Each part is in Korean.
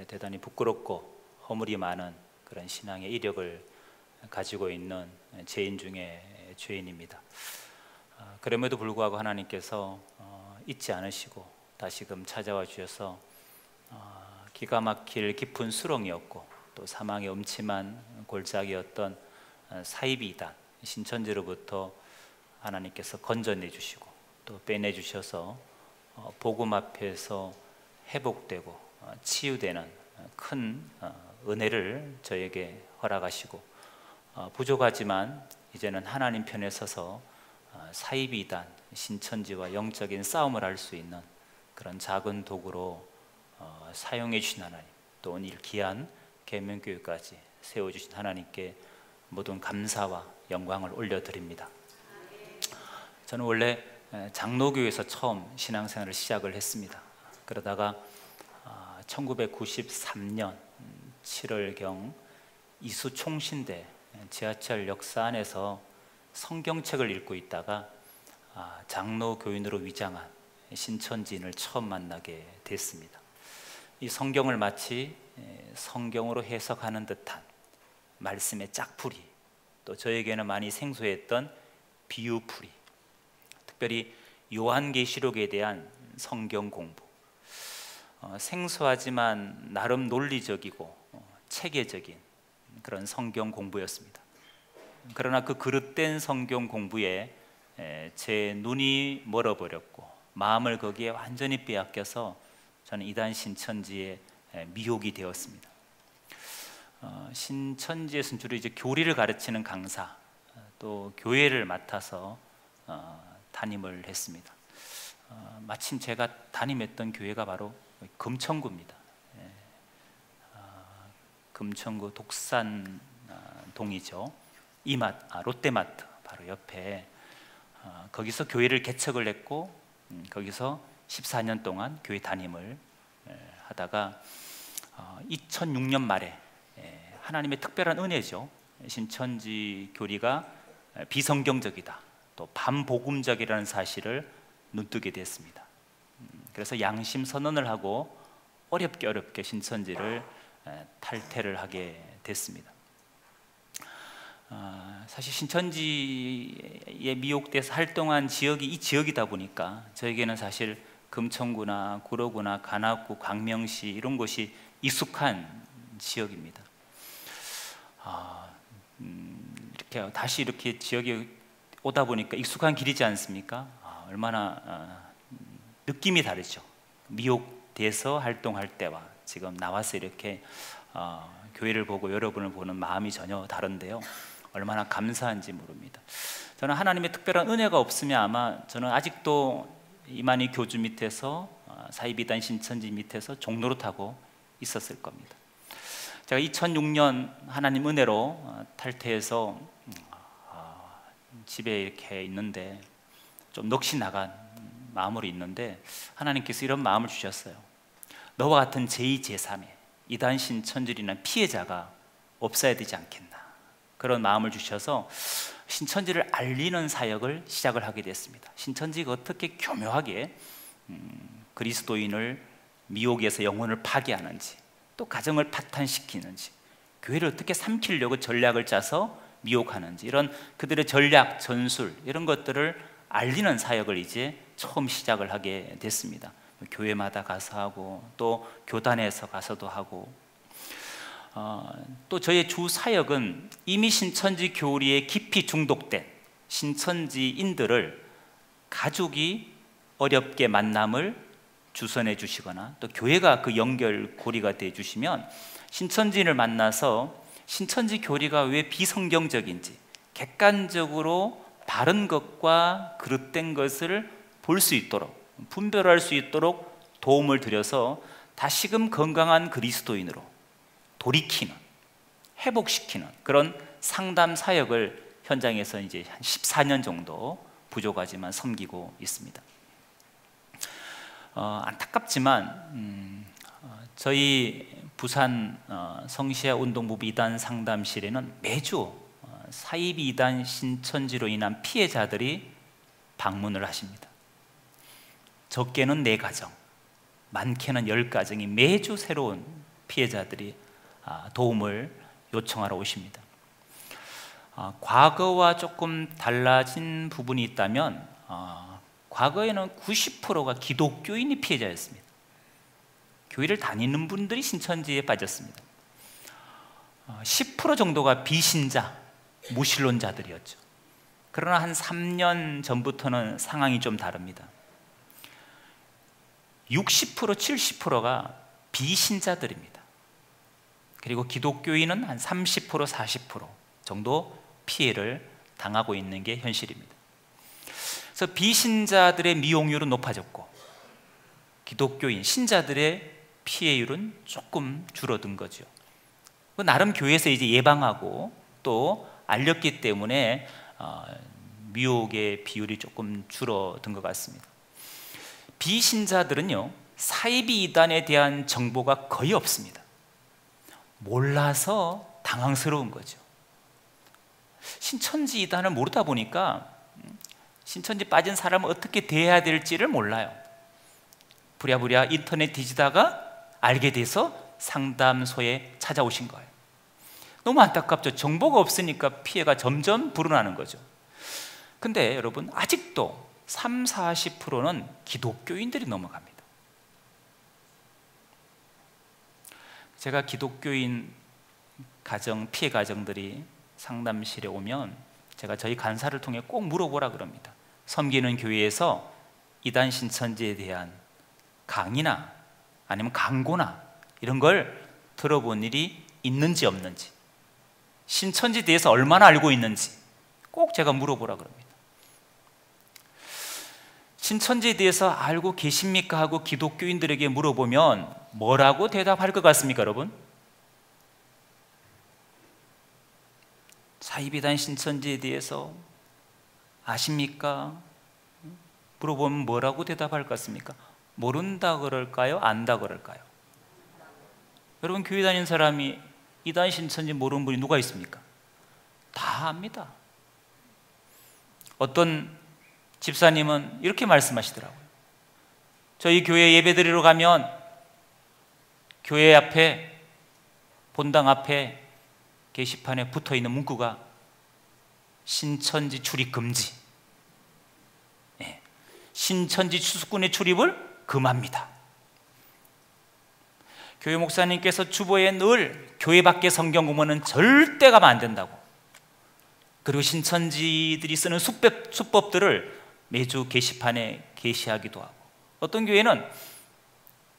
대단히 부끄럽고 허물이 많은 그런 신앙의 이력을 가지고 있는 죄인 중에 죄인입니다. 그럼에도 불구하고 하나님께서 잊지 않으시고 다시금 찾아와 주셔서 기가 막힐 깊은 수렁이었고 또 사망의 음침한 골짜기였던 사이비이단 신천지로부터 하나님께서 건져내 주시고 또 빼내 주셔서 복음 앞에서 회복되고 치유되는 큰 은혜를 저에게 허락하시고 부족하지만 이제는 하나님 편에 서서 사이비단 신천지와 영적인 싸움을 할 수 있는 그런 작은 도구로 사용해 주신 하나님, 또 오늘 귀한 계명교회까지 세워주신 하나님께 모든 감사와 영광을 올려드립니다. 저는 원래 장로교에서 처음 신앙생활을 시작을 했습니다. 그러다가 1993년 7월경 이수 총신대 지하철역사 안에서 성경책을 읽고 있다가 장로교인으로 위장한 신천지인을 처음 만나게 됐습니다. 이 성경을 마치 성경으로 해석하는 듯한 말씀의 짝풀이, 또 저에게는 많이 생소했던 비유풀이, 특별히 요한계시록에 대한 성경 공부, 생소하지만 나름 논리적이고 체계적인 그런 성경 공부였습니다. 그러나 그 그릇된 성경 공부에 제 눈이 멀어버렸고 마음을 거기에 완전히 빼앗겨서 저는 이단 신천지에 미혹이 되었습니다. 신천지에서는 주로 이제 교리를 가르치는 강사, 또 교회를 맡아서 담임을 했습니다. 마침 제가 담임했던 교회가 바로 금천구입니다. 금천구 독산동이죠. 롯데마트 바로 옆에 거기서 교회를 개척을 했고 거기서 14년 동안 교회 담임을 하다가 2006년 말에 하나님의 특별한 은혜죠. 신천지 교리가 비성경적이다, 또 반복음적이라는 사실을 눈뜨게 됐습니다. 그래서 양심 선언을 하고 어렵게 신천지를 탈퇴를 하게 됐습니다. 사실 신천지에 미혹돼서 활동한 지역이 이 지역이다 보니까 저에게는 사실 금천구나 구로구나 관악구, 광명시 이런 곳이 익숙한 지역입니다. 다시 이렇게 지역에 오다 보니까 익숙한 길이지 않습니까? 얼마나 느낌이 다르죠. 미혹돼서 활동할 때와 지금 나와서 이렇게 교회를 보고 여러분을 보는 마음이 전혀 다른데요, 얼마나 감사한지 모릅니다. 저는 하나님의 특별한 은혜가 없으면 아마 저는 아직도 이만희 교주 밑에서 사이비단 신천지 밑에서 종로를 타고 있었을 겁니다. 제가 2006년 하나님 은혜로 탈퇴해서 집에 이렇게 있는데 좀 넋이 나간 마음으로 있는데 하나님께서 이런 마음을 주셨어요. 너와 같은 제2, 제3의 이단 신천지라는 피해자가 없어야 되지 않겠나, 그런 마음을 주셔서 신천지를 알리는 사역을 시작을 하게 됐습니다. 신천지가 어떻게 교묘하게 그리스도인을 미혹에서 영혼을 파괴하는지, 또 가정을 파탄시키는지, 교회를 어떻게 삼키려고 전략을 짜서 미혹하는지, 이런 그들의 전략, 전술 이런 것들을 알리는 사역을 이제 처음 시작을 하게 됐습니다. 교회마다 가서 하고 또 교단에서 가서도 하고, 또 저의 주 사역은 이미 신천지 교리에 깊이 중독된 신천지인들을 가족이 어렵게 만남을 주선해 주시거나 또 교회가 그 연결고리가 돼 주시면 신천지인을 만나서 신천지 교리가 왜 비성경적인지 객관적으로 바른 것과 그릇된 것을 볼 수 있도록, 분별할 수 있도록 도움을 드려서 다시금 건강한 그리스도인으로 돌이키는, 회복시키는 그런 상담 사역을 현장에서 이제 한 14년 정도 부족하지만 섬기고 있습니다. 안타깝지만 저희 부산 성시아 운동부 이단 상담실에는 매주 사이비 이단 신천지로 인한 피해자들이 방문을 하십니다. 적게는 4가정, 많게는 10가정이 매주 새로운 피해자들이 도움을 요청하러 오십니다. 과거와 조금 달라진 부분이 있다면 과거에는 90%가 기독교인이 피해자였습니다. 교회를 다니는 분들이 신천지에 빠졌습니다. 10% 정도가 비신자, 무신론자들이었죠. 그러나 한 3년 전부터는 상황이 좀 다릅니다. 60%, 70%가 비신자들입니다. 그리고 기독교인은 한 30%, 40% 정도 피해를 당하고 있는 게 현실입니다. 그래서 비신자들의 미용률은 높아졌고 기독교인, 신자들의 피해율은 조금 줄어든 거죠. 나름 교회에서 이제 예방하고 또 알렸기 때문에 미혹의 비율이 조금 줄어든 것 같습니다. 비신자들은요, 사이비 이단에 대한 정보가 거의 없습니다. 몰라서 당황스러운 거죠. 신천지 이단을 모르다 보니까 신천지 빠진 사람은 어떻게 대해야 될지를 몰라요. 부랴부랴 인터넷 뒤지다가 알게 돼서 상담소에 찾아오신 거예요. 너무 안타깝죠. 정보가 없으니까 피해가 점점 불어나는 거죠. 근데 여러분, 아직도 30, 40%는 기독교인들이 넘어갑니다. 제가 기독교인 가정, 피해 가정들이 상담실에 오면 제가 저희 간사를 통해 꼭 물어보라 그럽니다. 섬기는 교회에서 이단 신천지에 대한 강의나 아니면 강고나 이런 걸 들어본 일이 있는지 없는지, 신천지에 대해서 얼마나 알고 있는지 꼭 제가 물어보라 그럽니다. 신천지에 대해서 알고 계십니까? 하고 기독교인들에게 물어보면 뭐라고 대답할 것 같습니까, 여러분? 사이비단 신천지에 대해서 아십니까? 물어보면 뭐라고 대답할 것 같습니까? 모른다 그럴까요? 안다 그럴까요? 여러분, 교회 다니는 사람이 이단 신천지 모르는 분이 누가 있습니까? 다 압니다. 어떤 집사님은 이렇게 말씀하시더라고요. 저희 교회 예배드리러 가면 교회 앞에, 본당 앞에 게시판에 붙어있는 문구가 신천지 출입 금지, 신천지 추수꾼의 출입을 금합니다. 교회 목사님께서 주보에 늘 교회 밖에 성경 보면은 절대 가면 안 된다고, 그리고 신천지들이 쓰는 수법들을 매주 게시판에 게시하기도 하고, 어떤 교회는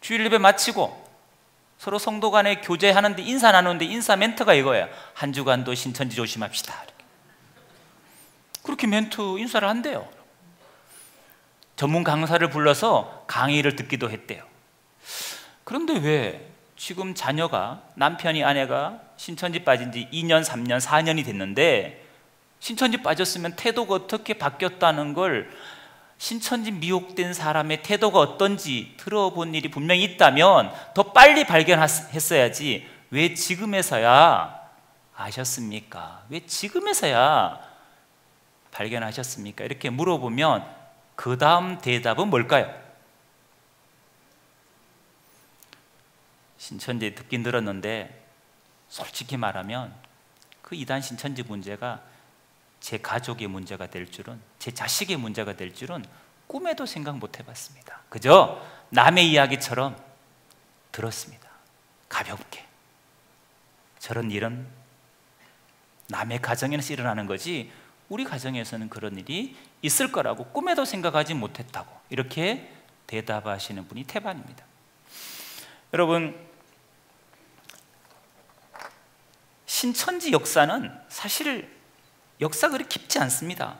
주일 예배 마치고 서로 성도 간에 교제하는데, 인사 나누는데 인사 멘트가 이거예요. 한 주간도 신천지 조심합시다. 그렇게 멘트 인사를 한대요. 전문 강사를 불러서 강의를 듣기도 했대요. 그런데 왜 지금 자녀가, 남편이, 아내가 신천지 빠진 지 2년, 3년, 4년이 됐는데 신천지 빠졌으면 태도가 어떻게 바뀌었다는 걸, 신천지 미혹된 사람의 태도가 어떤지 들어본 일이 분명히 있다면 더 빨리 발견했어야지 왜 지금에서야 아셨습니까? 왜 지금에서야 발견하셨습니까? 이렇게 물어보면 그 다음 대답은 뭘까요? 신천지 듣긴 들었는데 솔직히 말하면 그 이단 신천지 문제가 제 가족의 문제가 될 줄은, 제 자식의 문제가 될 줄은 꿈에도 생각 못 해봤습니다. 그저 남의 이야기처럼 들었습니다. 가볍게. 저런 일은 남의 가정에서 일어나는 거지 우리 가정에서는 그런 일이 있을 거라고 꿈에도 생각하지 못했다고, 이렇게 대답하시는 분이 태반입니다. 여러분, 신천지 역사는 사실 역사가 그렇게 깊지 않습니다.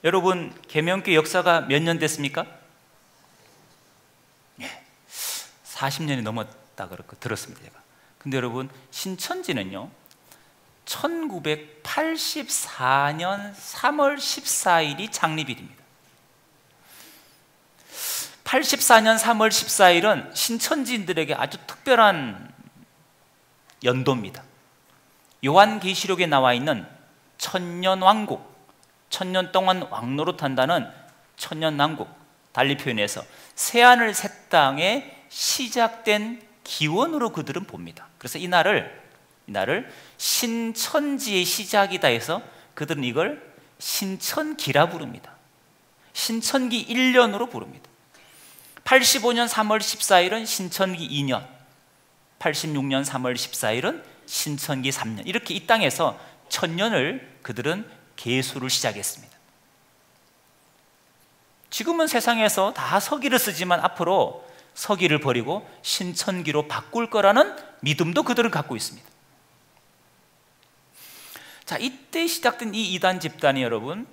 여러분, 계명교회 역사가 몇 년 됐습니까? 40년이 넘었다 그렇게 들었습니다, 제가. 근데 여러분, 신천지는요 1984년 3월 14일이 창립일입니다. 84년 3월 14일은 신천지인들에게 아주 특별한 연도입니다. 요한계시록에 나와 있는 천년왕국, 천년 동안 왕노릇한다는 천년왕국, 달리 표현해서 새하늘 새 땅에 시작된 기원으로 그들은 봅니다. 그래서 이날을 신천지의 시작이다 해서 그들은 이걸 신천기라 부릅니다. 신천기 1년으로 부릅니다. 85년 3월 14일은 신천기 2년, 86년 3월 14일은 신천기 3년, 이렇게 이 땅에서 천년을 그들은 계수를 시작했습니다. 지금은 세상에서 다 서기를 쓰지만 앞으로 서기를 버리고 신천기로 바꿀 거라는 믿음도 그들은 갖고 있습니다. 자, 이때 시작된 이 이단 집단이 여러분,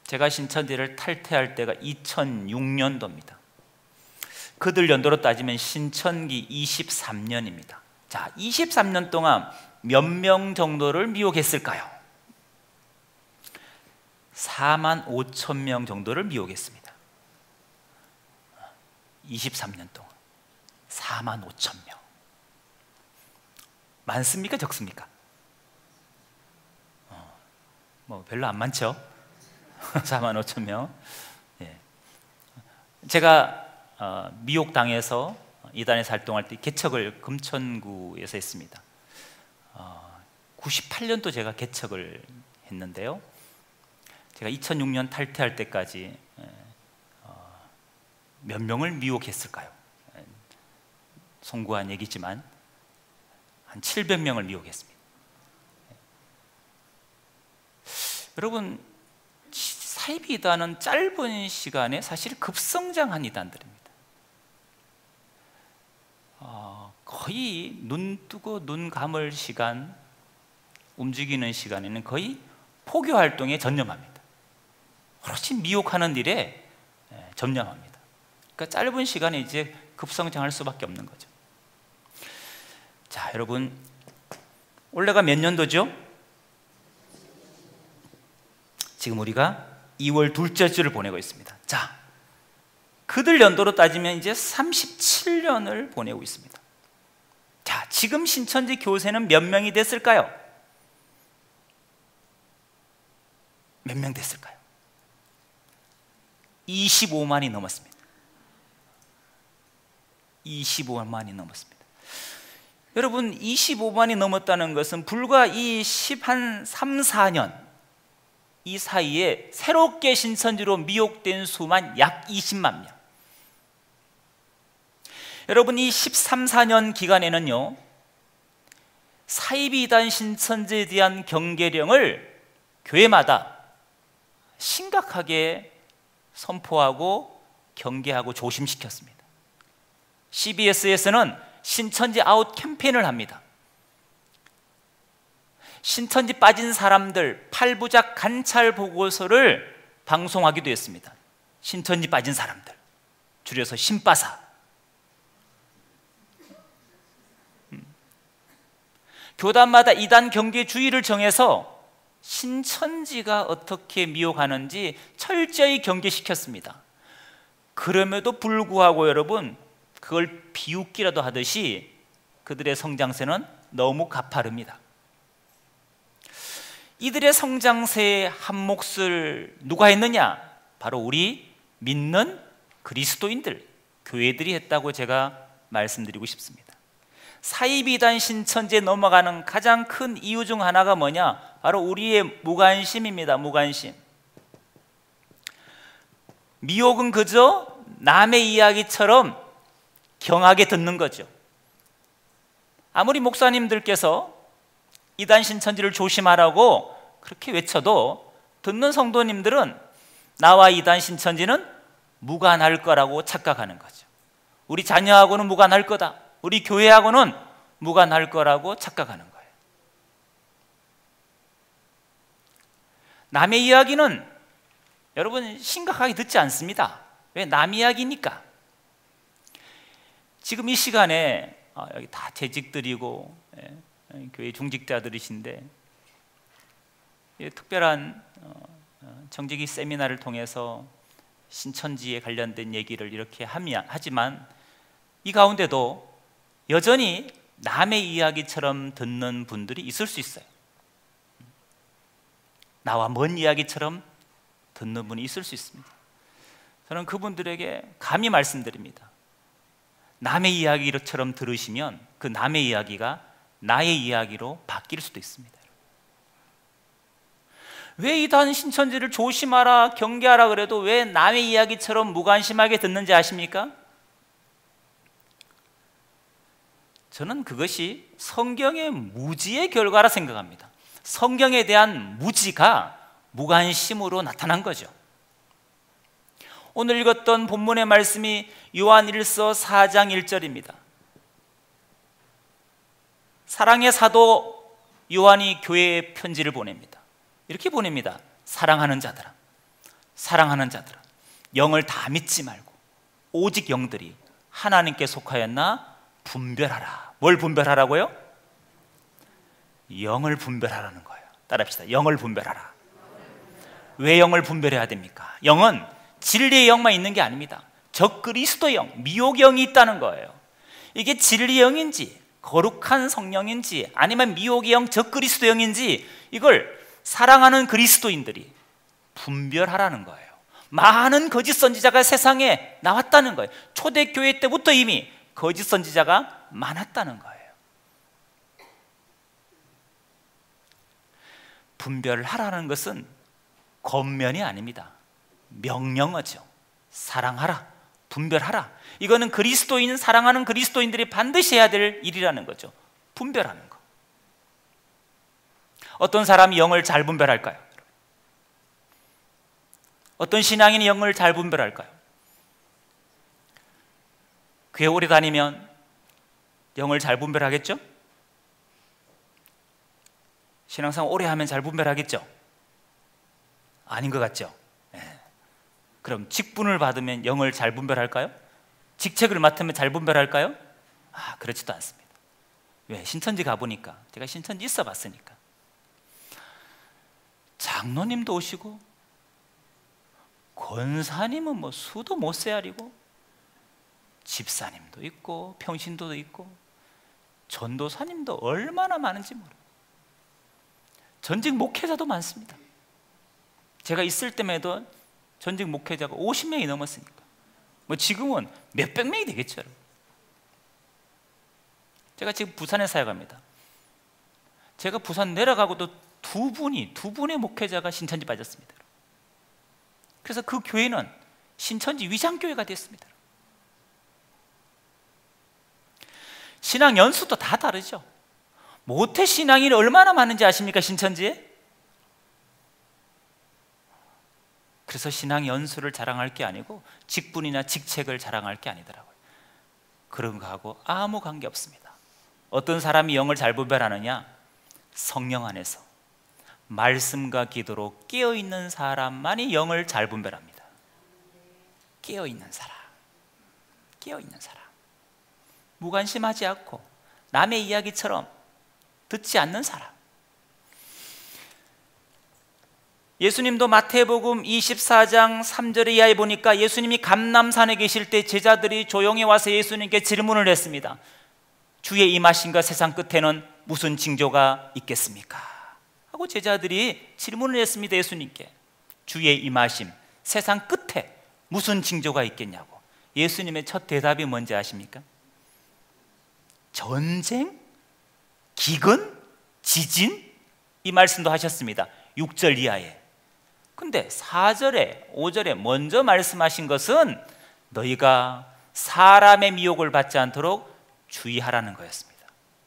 제가 신천지를 탈퇴할 때가 2006년도입니다. 그들 연도로 따지면 신천기 23년입니다. 자, 23년 동안 몇 명 정도를 미혹했을까요? 4만 5천 명 정도를 미혹했습니다. 23년 동안 4만 5천 명. 많습니까? 적습니까? 뭐 별로 안 많죠? 4만 5천 명. 예. 제가 미혹당해서 이단에서 활동할 때 개척을 금천구에서 했습니다. 98년도 제가 개척을 했는데요, 제가 2006년 탈퇴할 때까지 몇 명을 미혹했을까요? 송구한 얘기지만 한 700명을 미혹했습니다. 여러분, 사이비 이단은 짧은 시간에 사실 급성장한 이단들입니다. 거의 눈 뜨고 눈 감을 시간, 움직이는 시간에는 거의 포교 활동에 전념합니다. 훨씬 미혹하는 일에 전념합니다. 그러니까 짧은 시간에 이제 급성장할 수밖에 없는 거죠. 자, 여러분, 올해가 몇 년도죠? 지금 우리가 2월 둘째 주를 보내고 있습니다. 자, 그들 연도로 따지면 이제 37년을 보내고 있습니다. 자, 지금 신천지 교세는 몇 명이 됐을까요? 몇 명 됐을까요? 25만이 넘었습니다. 25만이 넘었습니다. 여러분, 25만이 넘었다는 것은 불과 이 3, 4년 이 사이에 새롭게 신천지로 미혹된 수만 약 20만 명. 여러분, 이 13, 4년 기간에는요, 사이비 이단 신천지에 대한 경계령을 교회마다 심각하게 선포하고 경계하고 조심시켰습니다. CBS에서는 신천지 아웃 캠페인을 합니다. 신천지 빠진 사람들 8부작 관찰 보고서를 방송하기도 했습니다. 신천지 빠진 사람들, 줄여서 신빠사. 교단마다 이단 경계 주의를 정해서 신천지가 어떻게 미혹하는지 철저히 경계시켰습니다. 그럼에도 불구하고 여러분, 그걸 비웃기라도 하듯이 그들의 성장세는 너무 가파릅니다. 이들의 성장세의 한 몫을 누가 했느냐? 바로 우리 믿는 그리스도인들, 교회들이 했다고 제가 말씀드리고 싶습니다. 사이비 이단 신천지에 넘어가는 가장 큰 이유 중 하나가 뭐냐? 바로 우리의 무관심입니다. 무관심. 미혹은 그저 남의 이야기처럼 경하게 듣는 거죠. 아무리 목사님들께서 이단 신천지를 조심하라고 그렇게 외쳐도 듣는 성도님들은 나와 이단 신천지는 무관할 거라고 착각하는 거죠. 우리 자녀하고는 무관할 거다, 우리 교회하고는 무관할 거라고 착각하는 거예요. 남의 이야기는 여러분 심각하게 듣지 않습니다. 왜? 남 이야기니까. 지금 이 시간에 여기 다 재직들이고 교회 중직자들이신데 특별한 정직이 세미나를 통해서 신천지에 관련된 얘기를 이렇게 하지만 이 가운데도 여전히 남의 이야기처럼 듣는 분들이 있을 수 있어요. 나와 먼 이야기처럼 듣는 분이 있을 수 있습니다. 저는 그분들에게 감히 말씀드립니다. 남의 이야기처럼 들으시면 그 남의 이야기가 나의 이야기로 바뀔 수도 있습니다. 왜 이단 신천지를 조심하라, 경계하라 그래도 왜 남의 이야기처럼 무관심하게 듣는지 아십니까? 저는 그것이 성경의 무지의 결과라 생각합니다. 성경에 대한 무지가 무관심으로 나타난 거죠. 오늘 읽었던 본문의 말씀이 요한일서 4장 1절입니다. 사랑의 사도 요한이 교회에 편지를 보냅니다. 이렇게 보냅니다. 사랑하는 자들아, 사랑하는 자들아, 영을 다 믿지 말고 오직 영들이 하나님께 속하였나 분별하라. 뭘 분별하라고요? 영을 분별하라는 거예요. 따라합시다. 영을 분별하라. 왜 영을 분별해야 됩니까? 영은 진리의 영만 있는 게 아닙니다. 적그리스도의 영, 미혹의 영이 있다는 거예요. 이게 진리의 영인지 거룩한 성령인지 아니면 미혹의 영, 적그리스도의 영인지 이걸 사랑하는 그리스도인들이 분별하라는 거예요. 많은 거짓 선지자가 세상에 나왔다는 거예요. 초대교회 때부터 이미 거짓 선지자가 많았다는 거예요. 분별하라는 것은 권면이 아닙니다. 명령어죠. 사랑하라, 분별하라. 이거는 그리스도인, 사랑하는 그리스도인들이 반드시 해야 될 일이라는 거죠. 분별하는 거. 어떤 사람이 영을 잘 분별할까요? 어떤 신앙인이 영을 잘 분별할까요? 교회 오래 다니면 영을 잘 분별하겠죠? 신앙생활 오래 하면 잘 분별하겠죠? 아닌 것 같죠? 네. 그럼 직분을 받으면 영을 잘 분별할까요? 직책을 맡으면 잘 분별할까요? 그렇지도 않습니다. 왜? 신천지 가보니까, 제가 신천지 있어 봤으니까 장로님도 오시고 권사님은 뭐 수도 못 세아리고 집사님도 있고 평신도도 있고 전도사님도 얼마나 많은지 모르고 전직 목회자도 많습니다. 제가 있을 때만 해도 전직 목회자가 50명이 넘었으니까 뭐 지금은 몇백 명이 되겠죠. 제가 지금 부산에 사역합니다. 제가 부산 내려가고도 두 분의 목회자가 신천지 빠졌습니다. 그래서 그 교회는 신천지 위장교회가 됐습니다. 신앙 연수도 다 다르죠. 모태 신앙인이 얼마나 많은지 아십니까? 신천지에? 그래서 신앙 연수를 자랑할 게 아니고 직분이나 직책을 자랑할 게 아니더라고요. 그런 거하고 아무 관계 없습니다. 어떤 사람이 영을 잘 분별하느냐? 성령 안에서 말씀과 기도로 깨어있는 사람만이 영을 잘 분별합니다. 깨어있는 사람, 깨어있는 사람, 무관심하지 않고 남의 이야기처럼 듣지 않는 사람. 예수님도 마태복음 24장 3절에 이하에 보니까 예수님이 감람산에 계실 때 제자들이 조용히 와서 예수님께 질문을 했습니다. 주의 임하심과 세상 끝에는 무슨 징조가 있겠습니까? 하고 제자들이 질문을 했습니다. 예수님께 주의 임하심, 세상 끝에 무슨 징조가 있겠냐고. 예수님의 첫 대답이 뭔지 아십니까? 전쟁, 기근, 지진, 이 말씀도 하셨습니다. 6절 이하에. 근데 4절에 5절에 먼저 말씀하신 것은 너희가 사람의 미혹을 받지 않도록 주의하라는 거였습니다.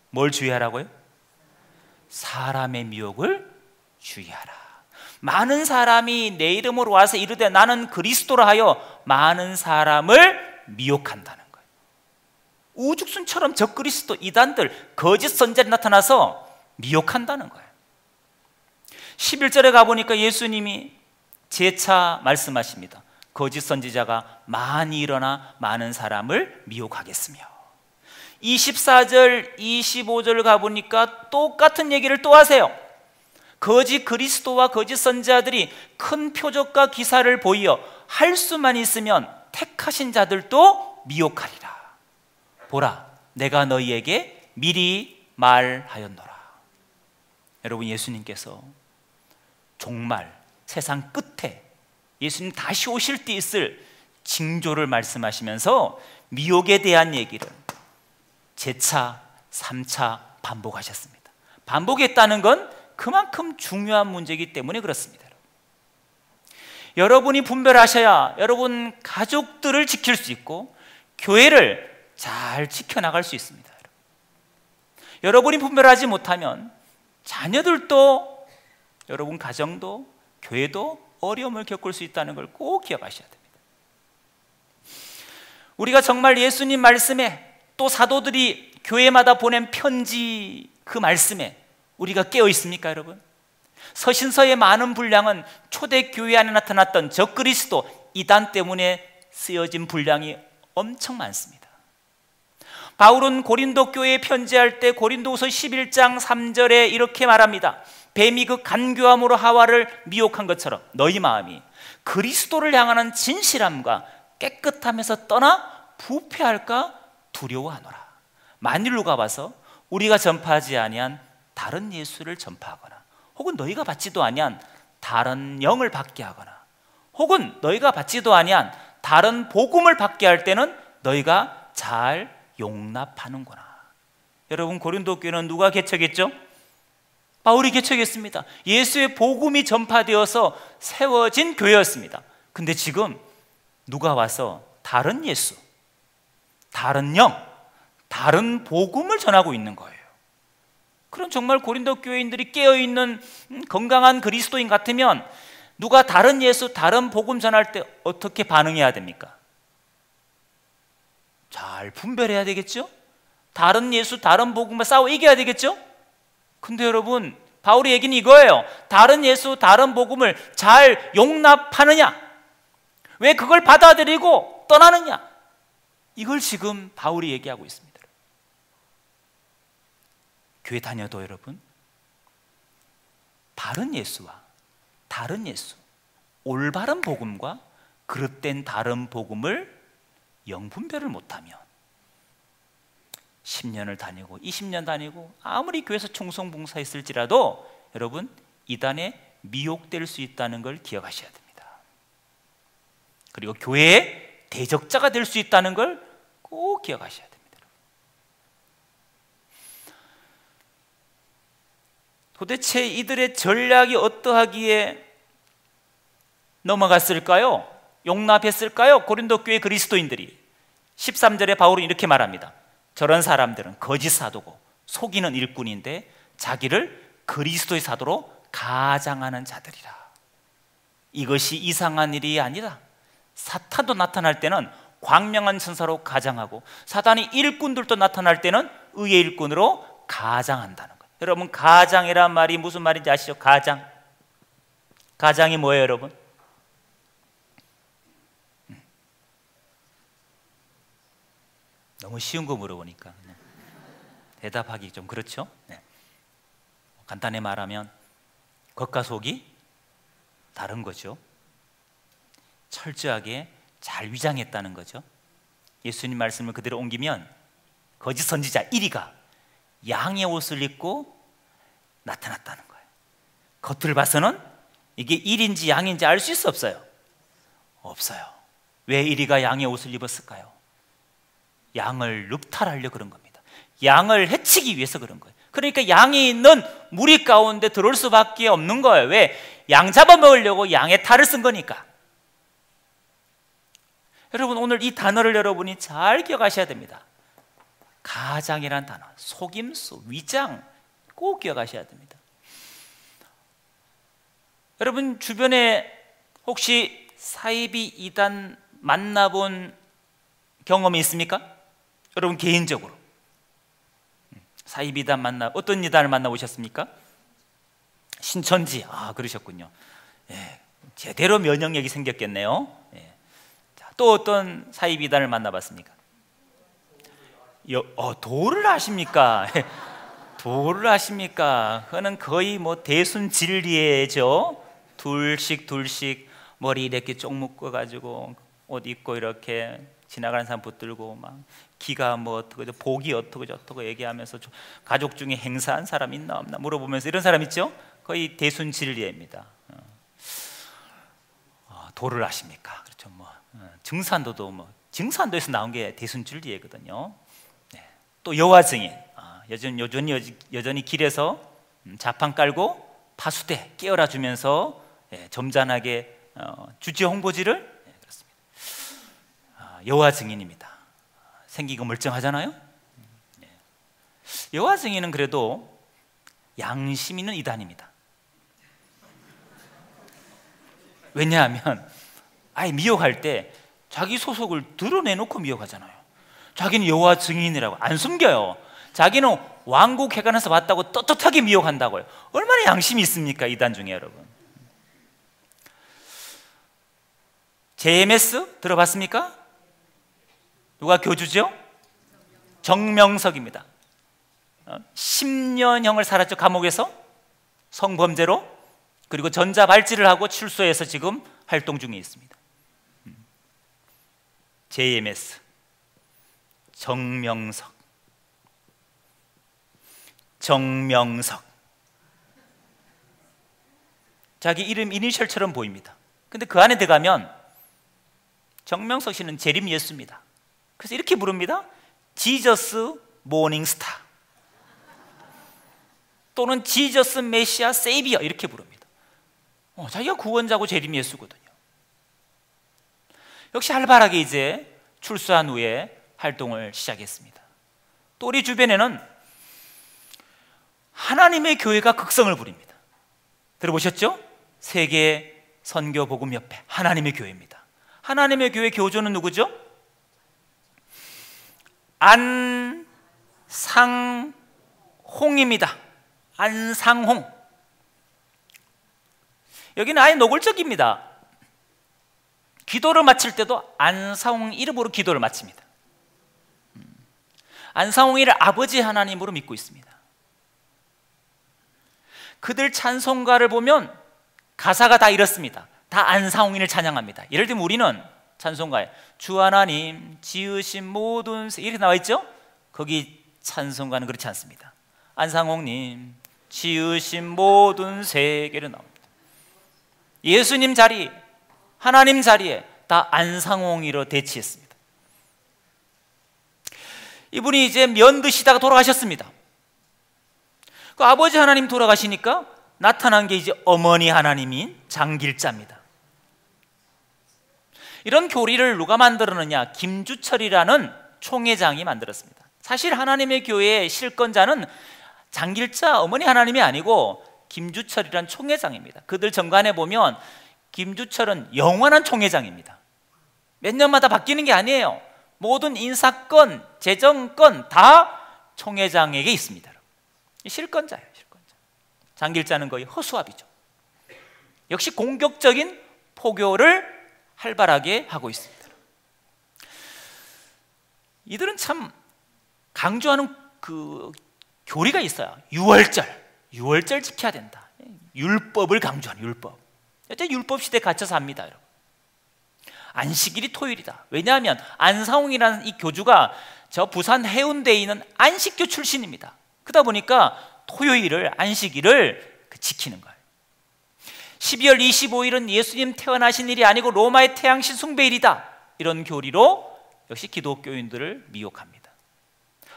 뭘 주의하라고요? 사람의 미혹을 주의하라. 많은 사람이 내 이름으로 와서 이르되 나는 그리스도라 하여 많은 사람을 미혹한다는 거예요. 우죽순처럼 적그리스도 이단들 거짓 선지자들이 나타나서 미혹한다는 거예요. 11절에 가보니까 예수님이 재차 말씀하십니다. 거짓 선지자가 많이 일어나 많은 사람을 미혹하겠으며 24절, 25절 가보니까 똑같은 얘기를 또 하세요. 거짓 그리스도와 거짓 선지자들이 큰 표적과 기사를 보이어 할 수만 있으면 택하신 자들도 미혹하리라. 보라, 내가 너희에게 미리 말하였노라. 여러분, 예수님께서 종말, 세상 끝에 예수님 다시 오실 때 있을 징조를 말씀하시면서 미혹에 대한 얘기를 재차 3차 반복하셨습니다. 반복했다는 건 그만큼 중요한 문제이기 때문에 그렇습니다. 여러분이 분별하셔야 여러분 가족들을 지킬 수 있고 교회를 잘 지켜나갈 수 있습니다. 여러분이 분별하지 못하면 자녀들도, 여러분 가정도, 교회도 어려움을 겪을 수 있다는 걸 꼭 기억하셔야 됩니다. 우리가 정말 예수님 말씀에, 또 사도들이 교회마다 보낸 편지 그 말씀에 우리가 깨어 있습니까, 여러분? 서신서의 많은 분량은 초대교회 안에 나타났던 적그리스도, 이단 때문에 쓰여진 분량이 엄청 많습니다. 바울은 고린도 교회에 편지할 때 고린도후서 11장 3절에 이렇게 말합니다. 뱀이 그 간교함으로 하와를 미혹한 것처럼 너희 마음이 그리스도를 향하는 진실함과 깨끗함에서 떠나 부패할까 두려워하노라. 만일 누가 와서 우리가 전파하지 아니한 다른 예수를 전파하거나, 혹은 너희가 받지도 아니한 다른 영을 받게 하거나, 혹은 너희가 받지도 아니한 다른 복음을 받게 할 때는 너희가 잘 용납하는구나. 여러분, 고린도 교회는 누가 개척했죠? 바울이 개척했습니다. 예수의 복음이 전파되어서 세워진 교회였습니다. 근데 지금 누가 와서 다른 예수, 다른 영, 다른 복음을 전하고 있는 거예요. 그럼 정말 고린도 교회인들이 깨어있는 건강한 그리스도인 같으면 누가 다른 예수, 다른 복음 전할 때 어떻게 반응해야 됩니까? 잘 분별해야 되겠죠? 다른 예수, 다른 복음과 싸워 이겨야 되겠죠? 근데 여러분, 바울의 얘기는 이거예요. 다른 예수, 다른 복음을 잘 용납하느냐? 왜 그걸 받아들이고 떠나느냐? 이걸 지금 바울이 얘기하고 있습니다. 교회 다녀도 여러분, 바른 예수와 다른 예수, 올바른 복음과 그릇된 다른 복음을 영분별을 못하면 10년을 다니고 20년 다니고 아무리 교회에서 충성봉사했을지라도 여러분, 이단에 미혹될 수 있다는 걸 기억하셔야 됩니다. 그리고 교회의 대적자가 될 수 있다는 걸 꼭 기억하셔야 됩니다. 도대체 이들의 전략이 어떠하기에 넘어갔을까요? 용납했을까요? 고린도 교회 그리스도인들이. 13절에 바울은 이렇게 말합니다. 저런 사람들은 거짓 사도고 속이는 일꾼인데 자기를 그리스도의 사도로 가장하는 자들이라. 이것이 이상한 일이 아니라 사탄도 나타날 때는 광명한 천사로 가장하고 사단의 일꾼들도 나타날 때는 의의 일꾼으로 가장한다는 거예요. 여러분, 가장이란 말이 무슨 말인지 아시죠? 가장. 가장이 뭐예요, 여러분? 너무 쉬운 거 물어보니까 대답하기 좀 그렇죠? 네. 간단히 말하면 겉과 속이 다른 거죠. 철저하게 잘 위장했다는 거죠. 예수님 말씀을 그대로 옮기면 거짓 선지자 1위가 양의 옷을 입고 나타났다는 거예요. 겉을 봐서는 이게 1인지 양인지 알 수 없어요. 없어요. 왜 1위가 양의 옷을 입었을까요? 양을 늑탈하려 그런 겁니다. 양을 해치기 위해서 그런 거예요. 그러니까 양이 있는 무리 가운데 들어올 수밖에 없는 거예요. 왜? 양 잡아먹으려고 양의 탈을 쓴 거니까. 여러분, 오늘 이 단어를 여러분이 잘 기억하셔야 됩니다. 가장이란 단어, 속임수, 위장 꼭 기억하셔야 됩니다. 여러분 주변에 혹시 사이비 이단 만나본 경험이 있습니까? 여러분 개인적으로 사이비 이단 어떤 이단을 만나보셨습니까? 신천지. 그러셨군요. 예, 제대로 면역력이 생겼겠네요. 예. 자, 또 어떤 사이비 이단을 만나봤습니까? 도를 아십니까? 도를 아십니까? 그거는 거의 뭐 대순 진리예죠. 둘씩 머리 이렇게 쪽 묶어가지고 옷 입고 이렇게 지나가는 사람 붙들고 막 기가 뭐 어떻고 복이 어떻고 저떻고 얘기하면서 가족 중에 행사한 사람 있나 없나 물어보면서 이런 사람 있죠? 거의 대순 진리입니다. 도를 아십니까? 그렇죠. 뭐 증산도도 뭐 증산도에서 나온 게 대순진리거든요. 네. 또 여호와 증인, 여전히 길에서 자판 깔고 파수대 깨어라 주면서 점잖하게 주지 홍보지를 그렇습니다. 여호와 증인입니다. 생기고 멀쩡하잖아요. 여호와 증인은 그래도 양심 있는 이단입니다. 왜냐하면 아예 미혹할 때 자기 소속을 드러내놓고 미혹하잖아요. 자기는 여호와 증인이라고 안 숨겨요. 자기는 왕국 해관에서 왔다고 떳떳하게 미혹한다고요. 얼마나 양심이 있습니까, 이단 중에 여러분. JMS 들어봤습니까? 누가 교주죠? 정명석입니다. 10년형을 살았죠, 감옥에서 성범죄로. 그리고 전자발찌를 하고 출소해서 지금 활동 중에 있습니다. JMS 정명석. 자기 이름 이니셜처럼 보입니다. 근데 그 안에 들어가면 정명석 씨는 재림 예수입니다. 그래서 이렇게 부릅니다. 지저스 모닝스타 또는 지저스 메시아 세이비어 이렇게 부릅니다. 자기가 구원자고 재림 예수거든요. 역시 활발하게 이제 출소한 후에 활동을 시작했습니다. 또 우리 주변에는 하나님의 교회가 극성을 부립니다. 들어보셨죠? 세계 선교복음협회 하나님의 교회입니다. 하나님의 교회 교조는 누구죠? 안상홍입니다. 안상홍. 여기는 아예 노골적입니다. 기도를 마칠 때도 안상홍 이름으로 기도를 마칩니다. 안상홍이를 아버지 하나님으로 믿고 있습니다. 그들 찬송가를 보면 가사가 다 이렇습니다. 다 안상홍인을 찬양합니다. 예를 들면 우리는 찬송가에 주 하나님 지으신 모든 이렇게 나와 있죠? 거기 찬송가는 그렇지 않습니다. 안상홍님 지으신 모든 세계를 나옵니다. 예수님 자리, 하나님 자리에 다 안상홍이로 대치했습니다. 이분이 이제 면 드시다가 돌아가셨습니다. 그 아버지 하나님 돌아가시니까 나타난 게 이제 어머니 하나님인 장길자입니다. 이런 교리를 누가 만들었느냐? 김주철이라는 총회장이 만들었습니다. 사실 하나님의 교회의 실권자는 장길자 어머니 하나님이 아니고 김주철이라는 총회장입니다. 그들 정관에 보면 김주철은 영원한 총회장입니다. 몇 년마다 바뀌는 게 아니에요. 모든 인사권, 재정권 다 총회장에게 있습니다. 실권자예요, 실권자. 장길자는 거의 허수아비죠. 역시 공격적인 포교를 활발하게 하고 있습니다. 이들은 참 강조하는 그 교리가 있어요. 유월절 지켜야 된다. 율법을 강조하는 율법. 율법 시대에 갇혀서 합니다, 여러분. 안식일이 토요일이다. 왜냐하면 안상홍이라는 이 교주가 저 부산 해운대에 있는 안식교 출신입니다. 그러다 보니까 토요일을 안식일을 지키는 거예요. 12월 25일은 예수님 태어나신 일이 아니고 로마의 태양신 숭배일이다. 이런 교리로 역시 기독교인들을 미혹합니다.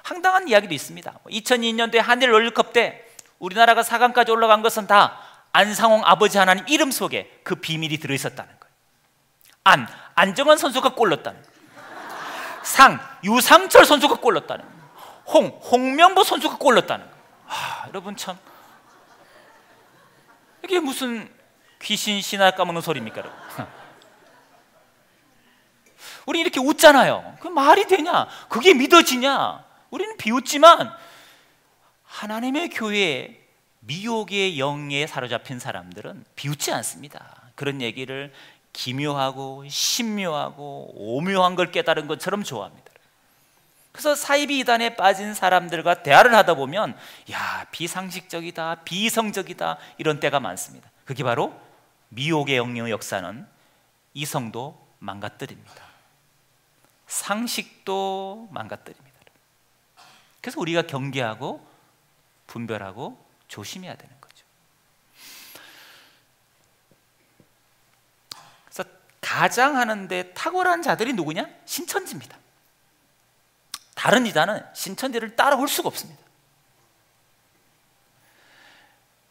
황당한 이야기도 있습니다. 2002년도에 한일 롤컵 때 우리나라가 4강까지 올라간 것은 다 안상홍 아버지 하나님 이름 속에 그 비밀이 들어있었다는 거예요. 안정환 선수가 골 넣었다는 거예요. 유상철 선수가 골 넣었다는 거예요. 홍명보 선수가 골 넣었다는 거예요. 여러분 참 이게 무슨 귀신 신화 까먹는 소리입니까, 여러분? 우리 이렇게 웃잖아요. 그 말이 되냐? 그게 믿어지냐? 우리는 비웃지만 하나님의 교회에 미혹의 영에 사로잡힌 사람들은 비웃지 않습니다. 그런 얘기를 기묘하고 신묘하고 오묘한 걸 깨달은 것처럼 좋아합니다. 그래서 사이비 이단에 빠진 사람들과 대화를 하다 보면 비상식적이다, 비성적이다 이런 때가 많습니다. 그게 바로 미혹의 영의 역사는 이성도 망가뜨립니다. 상식도 망가뜨립니다. 그래서 우리가 경계하고 분별하고 조심해야 되는 거죠. 그래서 가장하는데 탁월한 자들이 누구냐? 신천지입니다. 다른 이단은 신천지를 따라올 수가 없습니다.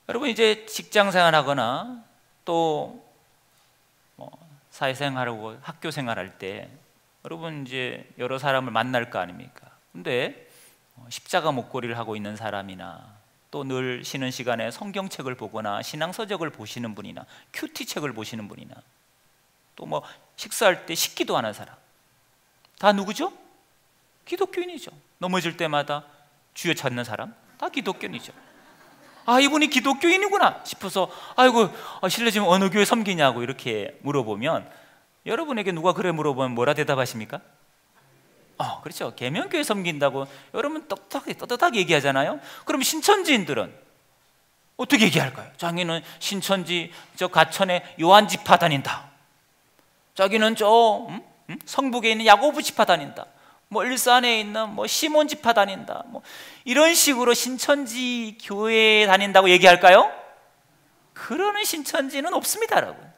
여러분 이제 직장생활하거나 또 사회생활하고 학교생활할 때 여러분 이제 여러 사람을 만날 거 아닙니까? 근데 십자가 목걸이를 하고 있는 사람이나 또 늘 쉬는 시간에 성경책을 보거나 신앙서적을 보시는 분이나 큐티책을 보시는 분이나 또 뭐 식사할 때 식기도 하는 사람 다 누구죠? 기독교인이죠. 넘어질 때마다 주여 찾는 사람 다 기독교인이죠. 아, 이분이 기독교인이구나 싶어서 아이고 실례지만 어느 교회 섬기냐고 이렇게 물어보면 여러분에게 누가 그래 물어보면 뭐라 대답하십니까? 그렇죠. 계명교회 섬긴다고 여러분 떳떳하게 얘기하잖아요. 그럼 신천지인들은 어떻게 얘기할까요? 자기는 신천지 저 가천에 요한 지파 다닌다. 자기는 저 성북에 있는 야고보 지파 다닌다. 뭐 일산에 있는 뭐 시몬 지파 다닌다. 뭐 이런 식으로 신천지 교회에 다닌다고 얘기할까요? 그러는 신천지는 없습니다, 여러분.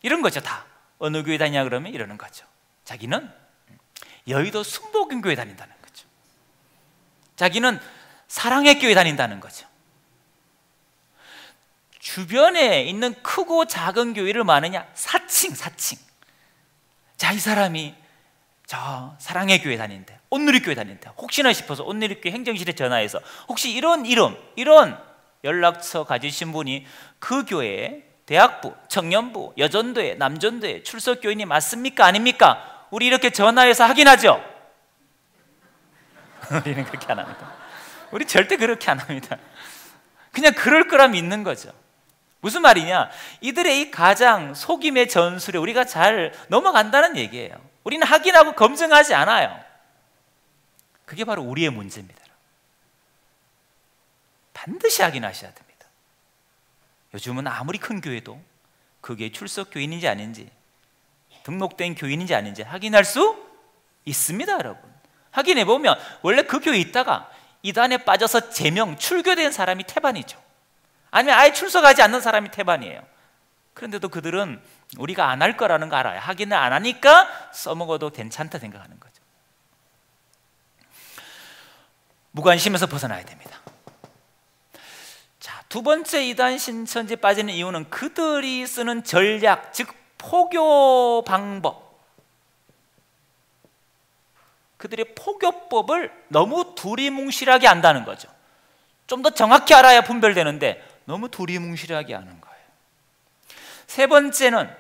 이런 거죠, 다. 어느 교회 다니냐 그러면 이러는 거죠. 자기는 여의도 순복음교회 다닌다는 거죠. 자기는 사랑의 교회 다닌다는 거죠. 주변에 있는 크고 작은 교회를 많으냐? 사칭. 자, 이 사람이 저 사랑의 교회 다닌대, 온누리교회 다닌대. 혹시나 싶어서 온누리교회 행정실에 전화해서 혹시 이런 이름, 이런 연락처 가지신 분이 그 교회에 대학부, 청년부, 여전도회, 남전도회 출석교인이 맞습니까? 아닙니까? 우리 이렇게 전화해서 확인하죠? 우리는 그렇게 안 합니다. 우리 절대 그렇게 안 합니다. 그냥 그럴 거라 믿는 거죠. 무슨 말이냐? 이들의 이 가장 속임의 전술에 우리가 잘 넘어간다는 얘기예요. 우리는 확인하고 검증하지 않아요. 그게 바로 우리의 문제입니다. 반드시 확인하셔야 됩니다. 요즘은 아무리 큰 교회도 그게 출석 교인인지 아닌지, 등록된 교인인지 아닌지 확인할 수 있습니다, 여러분. 확인해 보면 원래 그 교회에 있다가 이단에 빠져서 제명, 출교된 사람이 태반이죠. 아니면 아예 출석하지 않는 사람이 태반이에요. 그런데도 그들은 우리가 안 할 거라는 거 알아요. 확인을 안 하니까 써먹어도 괜찮다 생각하는 거죠. 무관심에서 벗어나야 됩니다. 자, 두 번째 이단 신천지 빠지는 이유는 그들이 쓰는 전략, 즉 포교 방법, 그들의 포교법을 너무 두리뭉실하게 안다는 거죠. 좀 더 정확히 알아야 분별되는데 너무 두리뭉실하게 아는 거예요. 세 번째는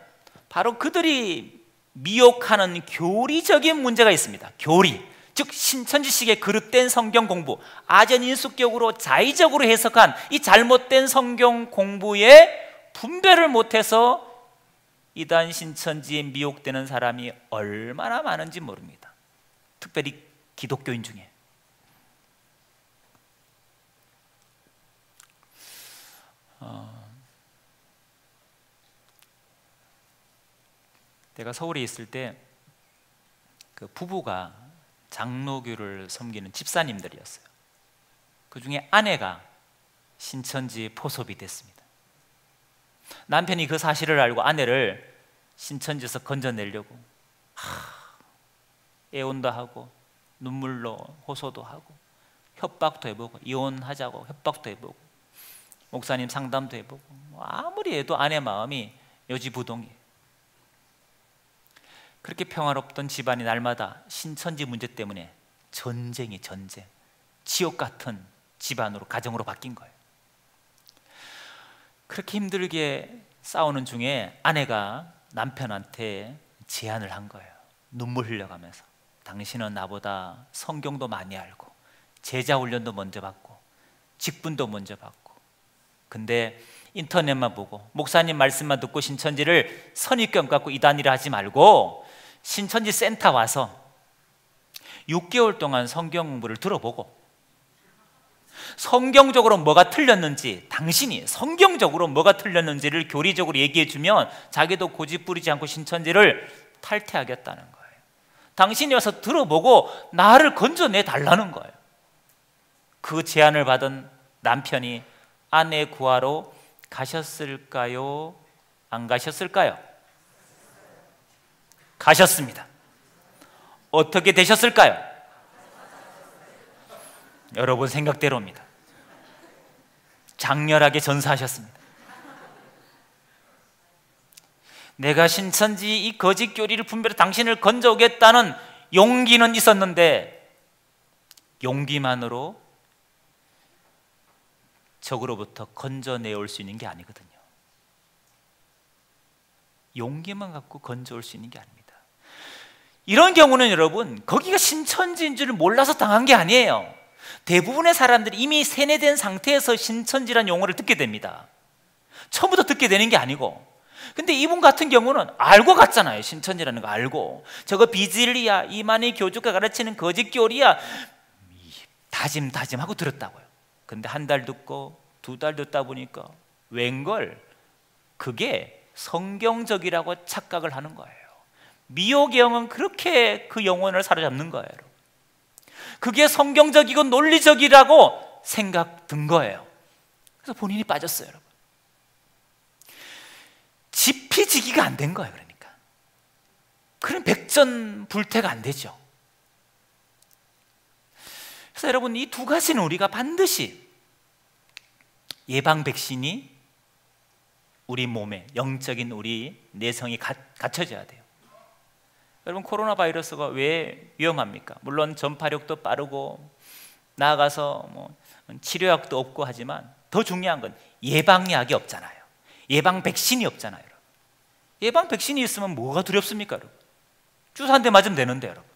바로 그들이 미혹하는 교리적인 문제가 있습니다. 교리, 즉 신천지식의 그릇된 성경 공부, 아전인수격으로 자의적으로 해석한 이 잘못된 성경 공부에 분별을 못해서 이단 신천지에 미혹되는 사람이 얼마나 많은지 모릅니다. 특별히 기독교인 중에. 내가 서울에 있을 때 그 부부가 장로교를 섬기는 집사님들이었어요. 그 중에 아내가 신천지 포섭이 됐습니다. 남편이 그 사실을 알고 아내를 신천지에서 건져내려고 애원도 하고 눈물로 호소도 하고 협박도 해보고 이혼하자고 협박도 해보고 목사님 상담도 해보고 아무리 해도 아내 마음이 요지부동이에요. 그렇게 평화롭던 집안이 날마다 신천지 문제 때문에 전쟁, 지옥 같은 집안으로, 가정으로 바뀐 거예요. 그렇게 힘들게 싸우는 중에 아내가 남편한테 제안을 한 거예요. 눈물 흘려가면서 당신은 나보다 성경도 많이 알고 제자 훈련도 먼저 받고 직분도 먼저 받고, 근데 인터넷만 보고 목사님 말씀만 듣고 신천지를 선입견 갖고 이단이라 하지 말고 신천지 센터 와서 6개월 동안 성경 공부를 들어보고 성경적으로 뭐가 틀렸는지, 당신이 성경적으로 뭐가 틀렸는지를 교리적으로 얘기해 주면 자기도 고집 부리지 않고 신천지를 탈퇴하겠다는 거예요. 당신이 와서 들어보고 나를 건져내 달라는 거예요. 그 제안을 받은 남편이 아내 구하러 가셨을까요? 안 가셨을까요? 가셨습니다. 어떻게 되셨을까요? 여러분 생각대로입니다. 장렬하게 전사하셨습니다. 내가 신천지 이 거짓 교리를 분별해 당신을 건져오겠다는 용기는 있었는데 용기만으로 적으로부터 건져내올 수 있는 게 아니거든요. 용기만 갖고 건져올 수 있는 게 아닙니다. 이런 경우는 여러분 거기가 신천지인 줄 몰라서 당한 게 아니에요. 대부분의 사람들이 이미 세뇌된 상태에서 신천지란 용어를 듣게 됩니다. 처음부터 듣게 되는 게 아니고. 근데 이분 같은 경우는 알고 갔잖아요. 신천지라는 거 알고. 저거 비진리야, 이만희 교주가 가르치는 거짓 교리야, 다짐하고 들었다고요. 근데 한 달 듣고 두 달 듣다 보니까 웬걸 그게 성경적이라고 착각을 하는 거예요. 미혹영은 그렇게 그 영혼을 사로잡는 거예요. 그게 성경적이고 논리적이라고 생각 든 거예요. 그래서 본인이 빠졌어요, 여러분. 지피지기가 안 된 거예요. 그러니까 그런 백전불태가 안 되죠. 그래서 여러분 이 두 가지는 우리가 반드시 예방 백신이 우리 몸에 영적인 우리 내성이 갖춰져야 돼요. 여러분 코로나 바이러스가 왜 위험합니까? 물론 전파력도 빠르고 나아가서 뭐 치료약도 없고 하지만 더 중요한 건 예방약이 없잖아요. 예방 백신이 없잖아요. 여러분. 예방 백신이 있으면 뭐가 두렵습니까? 여러분? 주사 한 대 맞으면 되는데 여러분.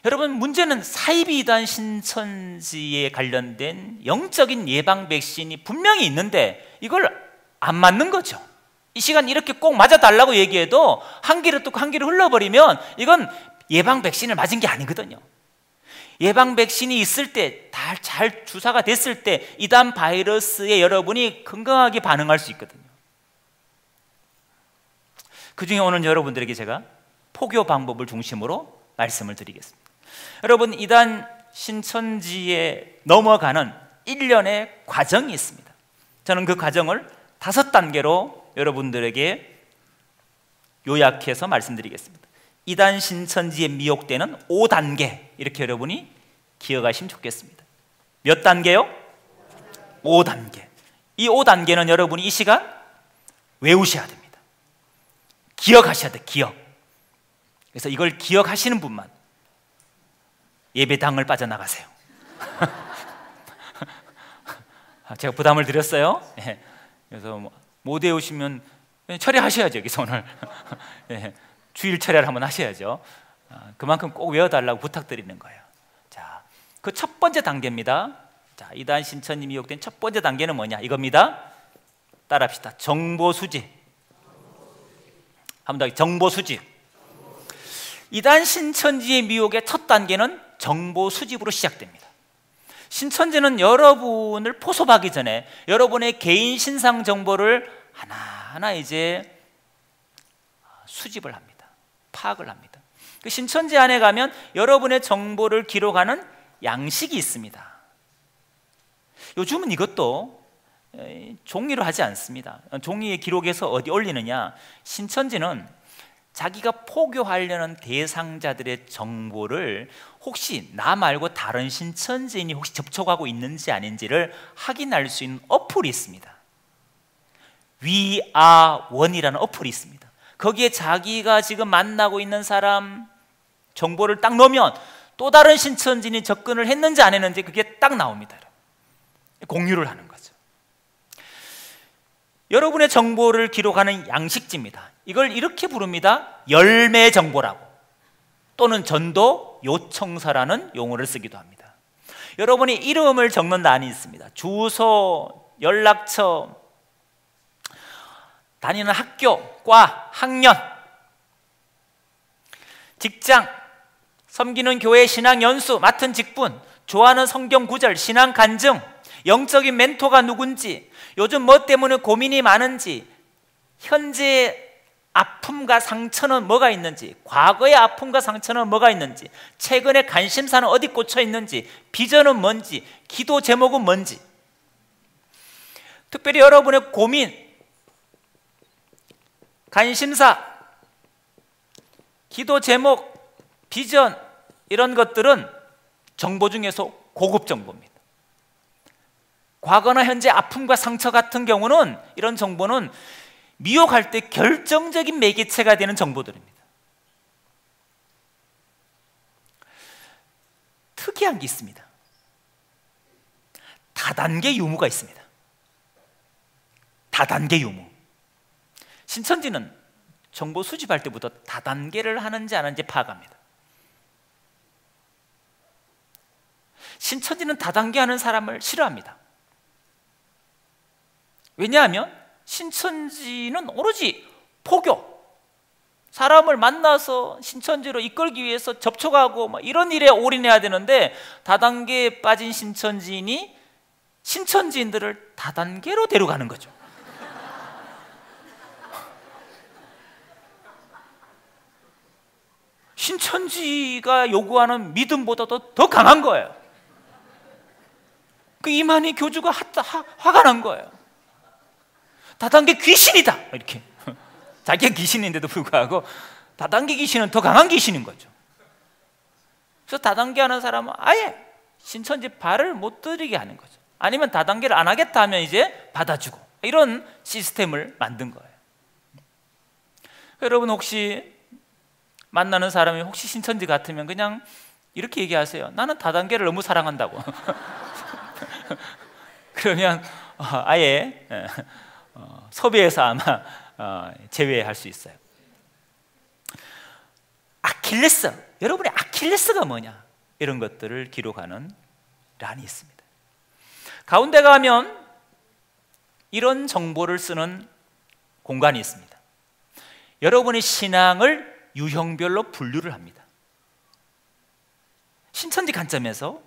여러분 문제는 사이비 이단 신천지에 관련된 영적인 예방 백신이 분명히 있는데 이걸 안 맞는 거죠. 이 시간 이렇게 꼭 맞아달라고 얘기해도 한 귀를 뚫고 한 귀를 흘러버리면 이건 예방 백신을 맞은 게 아니거든요. 예방 백신이 있을 때, 잘 주사가 됐을 때 이단 바이러스에 여러분이 건강하게 반응할 수 있거든요. 그 중에 오늘 여러분들에게 제가 포교 방법을 중심으로 말씀을 드리겠습니다. 여러분 이단 신천지에 넘어가는 1년의 과정이 있습니다. 저는 그 과정을 5단계로 여러분들에게 요약해서 말씀드리겠습니다. 이단 신천지에 미혹되는 5단계 이렇게 여러분이 기억하시면 좋겠습니다. 몇 단계요? 5단계. 이 5단계는 여러분이 이 시간 외우셔야 됩니다. 기억하셔야 돼요. 기억. 그래서 이걸 기억하시는 분만 예배당을 빠져나가세요. 제가 부담을 드렸어요. 그래서 못 외우시면 철회하셔야죠. 여기서 오늘 주일 철회를 한번 하셔야죠. 그만큼 꼭 외워달라고 부탁드리는 거예요. 자, 그 첫 번째 단계입니다. 자, 이단 신천지 미혹된 첫 번째 단계는 뭐냐? 이겁니다. 따라합시다. 정보수집. 한번 더. 정보수집. 이단 신천지의 미혹의 첫 단계는 정보 수집으로 시작됩니다. 신천지는 여러분을 포섭하기 전에 여러분의 개인 신상 정보를 하나하나 이제 수집을 합니다. 파악을 합니다. 그 신천지 안에 가면 여러분의 정보를 기록하는 양식이 있습니다. 요즘은 이것도 종이로 하지 않습니다. 종이에 기록해서 어디 올리느냐? 신천지는 자기가 포교하려는 대상자들의 정보를 혹시 나 말고 다른 신천지인이 혹시 접촉하고 있는지 아닌지를 확인할 수 있는 어플이 있습니다. 위아원이라는 어플이 있습니다. 거기에 자기가 지금 만나고 있는 사람 정보를 딱 넣으면 또 다른 신천지인이 접근을 했는지 안 했는지 그게 딱 나옵니다. 공유를 하는 거죠. 여러분의 정보를 기록하는 양식지입니다. 이걸 이렇게 부릅니다. 열매 정보라고, 또는 전도 요청서라는 용어를 쓰기도 합니다. 여러분이 이름을 적는欄이 있습니다. 주소, 연락처, 다니는 학교, 과, 학년, 직장, 섬기는 교회 신앙 연수, 맡은 직분, 좋아하는 성경 구절, 신앙 간증, 영적인 멘토가 누군지, 요즘 뭐 때문에 고민이 많은지, 현재 아픔과 상처는 뭐가 있는지, 과거의 아픔과 상처는 뭐가 있는지, 최근에 관심사는 어디 꽂혀 있는지, 비전은 뭔지, 기도 제목은 뭔지, 특별히 여러분의 고민, 관심사, 기도 제목, 비전 이런 것들은 정보 중에서 고급 정보입니다. 과거나 현재 아픔과 상처 같은 경우는 이런 정보는 미혹할 때 결정적인 매개체가 되는 정보들입니다. 특이한 게 있습니다. 다단계 유무가 있습니다. 다단계 유무. 신천지는 정보 수집할 때부터 다단계를 하는지 안 하는지 파악합니다. 신천지는 다단계 하는 사람을 싫어합니다. 왜냐하면 신천지는 오로지 포교, 사람을 만나서 신천지로 이끌기 위해서 접촉하고 뭐 이런 일에 올인해야 되는데, 다단계에 빠진 신천지인이 신천지인들을 다단계로 데려가는 거죠. 신천지가 요구하는 믿음보다도 더 강한 거예요. 그 이만희 교주가 화가 난 거예요. 다단계 귀신이다 이렇게. 자기가 귀신인데도 불구하고 다단계 귀신은 더 강한 귀신인 거죠. 그래서 다단계 하는 사람은 아예 신천지 발을 못 들이게 하는 거죠. 아니면 다단계를 안 하겠다 하면 이제 받아주고, 이런 시스템을 만든 거예요. 여러분 혹시 만나는 사람이 혹시 신천지 같으면 그냥 이렇게 얘기하세요. 나는 다단계를 너무 사랑한다고. 그러면 아예 섭외해서 아마 제외할 수 있어요. 아킬레스, 여러분의 아킬레스가 뭐냐, 이런 것들을 기록하는 란이 있습니다. 가운데 가면 이런 정보를 쓰는 공간이 있습니다. 여러분의 신앙을 유형별로 분류를 합니다. 신천지 관점에서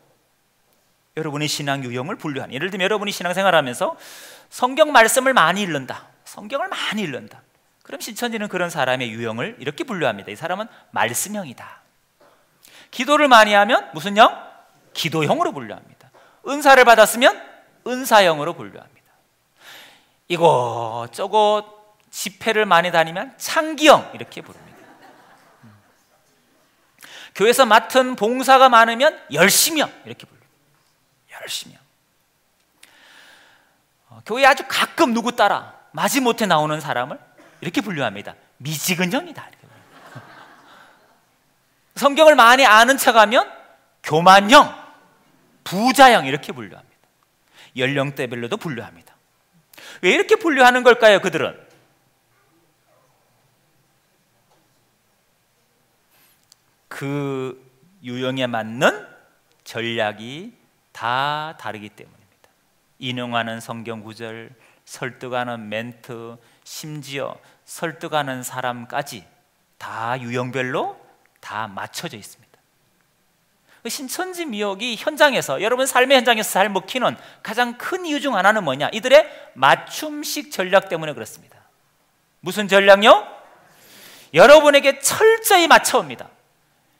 여러분의 신앙 유형을 분류하는, 예를 들면 여러분이 신앙생활하면서 성경 말씀을 많이 읽는다, 성경을 많이 읽는다, 그럼 신천지는 그런 사람의 유형을 이렇게 분류합니다. 이 사람은 말씀형이다. 기도를 많이 하면 무슨 형? 기도형으로 분류합니다. 은사를 받았으면 은사형으로 분류합니다. 이곳저곳 집회를 많이 다니면 창기형 이렇게 부릅니다. 교회에서 맡은 봉사가 많으면 열심형 이렇게 부릅니다. 열심히요. 교회에 아주 가끔 누구 따라 마지못해 나오는 사람을 이렇게 분류합니다. 미지근형이다. 이렇게. 성경을 많이 아는 척하면 교만형, 부자형 이렇게 분류합니다. 연령대별로도 분류합니다. 왜 이렇게 분류하는 걸까요? 그들은 그 유형에 맞는 전략이 다 다르기 때문입니다. 인용하는 성경 구절, 설득하는 멘트, 심지어 설득하는 사람까지 다 유형별로 다 맞춰져 있습니다. 신천지 미혹이 현장에서, 여러분 삶의 현장에서 잘 먹히는 가장 큰 이유 중 하나는 뭐냐? 이들의 맞춤식 전략 때문에 그렇습니다. 무슨 전략요? 여러분에게 철저히 맞춰옵니다.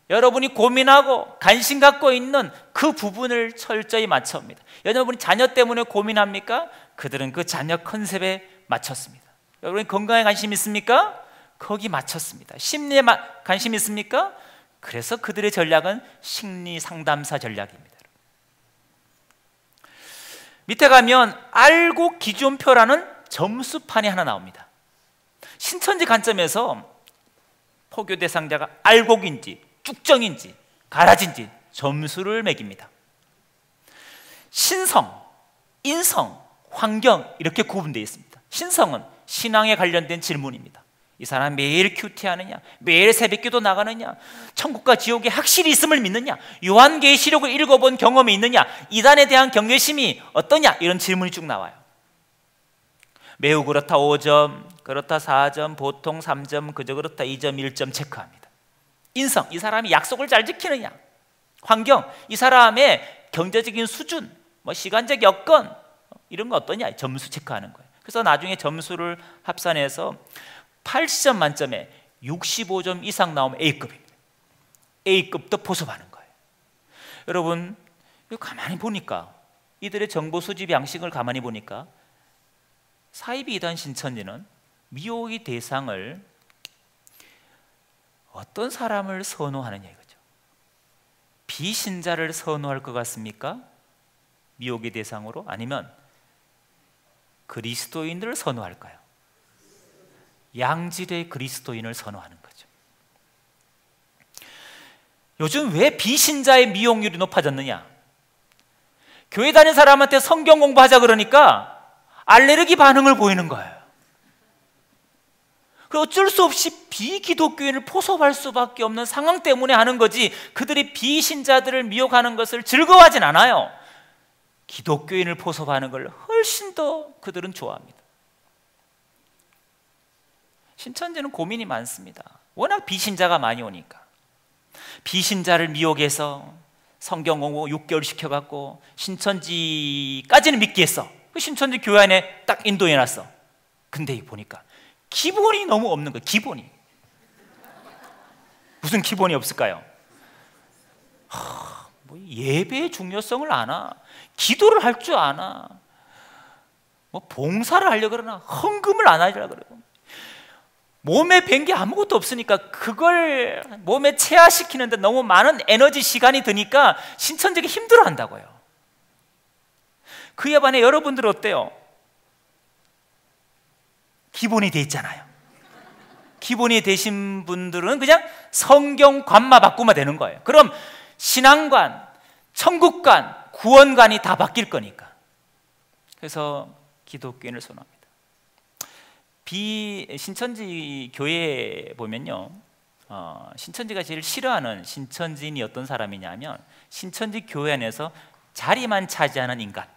여러분이 고민하고 관심 갖고 있는 그 부분을 철저히 맞춰옵니다. 여러분이 자녀 때문에 고민합니까? 그들은 그 자녀 컨셉에 맞췄습니다. 여러분이 건강에 관심 있습니까? 거기 맞췄습니다. 심리에 관심 있습니까? 그래서 그들의 전략은 심리 상담사 전략입니다. 밑에 가면 알고 기준표라는 점수판이 하나 나옵니다. 신천지 관점에서 포교 대상자가 알곡인지 쭉정인지 가라진지 점수를 매깁니다. 신성, 인성, 환경 이렇게 구분되어 있습니다. 신성은 신앙에 관련된 질문입니다. 이 사람 매일 큐티하느냐, 매일 새벽기도 나가느냐, 천국과 지옥에 확실히 있음을 믿느냐, 요한계시록을 읽어본 경험이 있느냐, 이단에 대한 경외심이 어떠냐, 이런 질문이 쭉 나와요. 매우 그렇다 5점, 그렇다 4점, 보통 3점, 그저 그렇다 2점, 1점 체크합니다. 인성, 이 사람이 약속을 잘 지키느냐. 환경, 이 사람의 경제적인 수준, 뭐 시간적 여건 이런 거 어떠냐, 점수 체크하는 거예요. 그래서 나중에 점수를 합산해서 80점 만점에 65점 이상 나오면 A급입니다. A급도 포섭하는 거예요. 여러분, 이거 가만히 보니까, 이들의 정보 수집 양식을 가만히 보니까 사이비 이단 신천지는 미혹의 대상을 어떤 사람을 선호하느냐 이거죠. 비신자를 선호할 것 같습니까? 미혹의 대상으로? 아니면 그리스도인들을 선호할까요? 양질의 그리스도인을 선호하는 거죠. 요즘 왜 비신자의 미혹률이 높아졌느냐? 교회 다니는 사람한테 성경 공부하자 그러니까 알레르기 반응을 보이는 거예요. 어쩔 수 없이 비기독교인을 포섭할 수밖에 없는 상황 때문에 하는 거지, 그들이 비신자들을 미혹하는 것을 즐거워하진 않아요. 기독교인을 포섭하는 걸 훨씬 더 그들은 좋아합니다. 신천지는 고민이 많습니다. 워낙 비신자가 많이 오니까. 비신자를 미혹해서 성경 공부 6개월 시켜갖고 신천지까지는 믿게 했어. 그 신천지 교회 안에 딱 인도해놨어. 근데 보니까 기본이 너무 없는 거예요. 기본이. 무슨 기본이 없을까요? 뭐 예배의 중요성을 아나? 기도를 할 줄 아나? 뭐 봉사를 하려고 그러나? 헌금을 안 하려고 그러고. 몸에 밴 게 아무것도 없으니까 그걸 몸에 체화시키는데 너무 많은 에너지 시간이 드니까 신천지가 힘들어한다고요. 그에 반해 여러분들은 어때요? 기본이 돼 있잖아요. 기본이 되신 분들은 그냥 성경관만 바꾸면 되는 거예요. 그럼 신앙관, 천국관, 구원관이 다 바뀔 거니까. 그래서 기독교인을 선호합니다. 신천지 교회에 보면요, 신천지가 제일 싫어하는 신천지인이 어떤 사람이냐면 신천지 교회 안에서 자리만 차지하는 인간.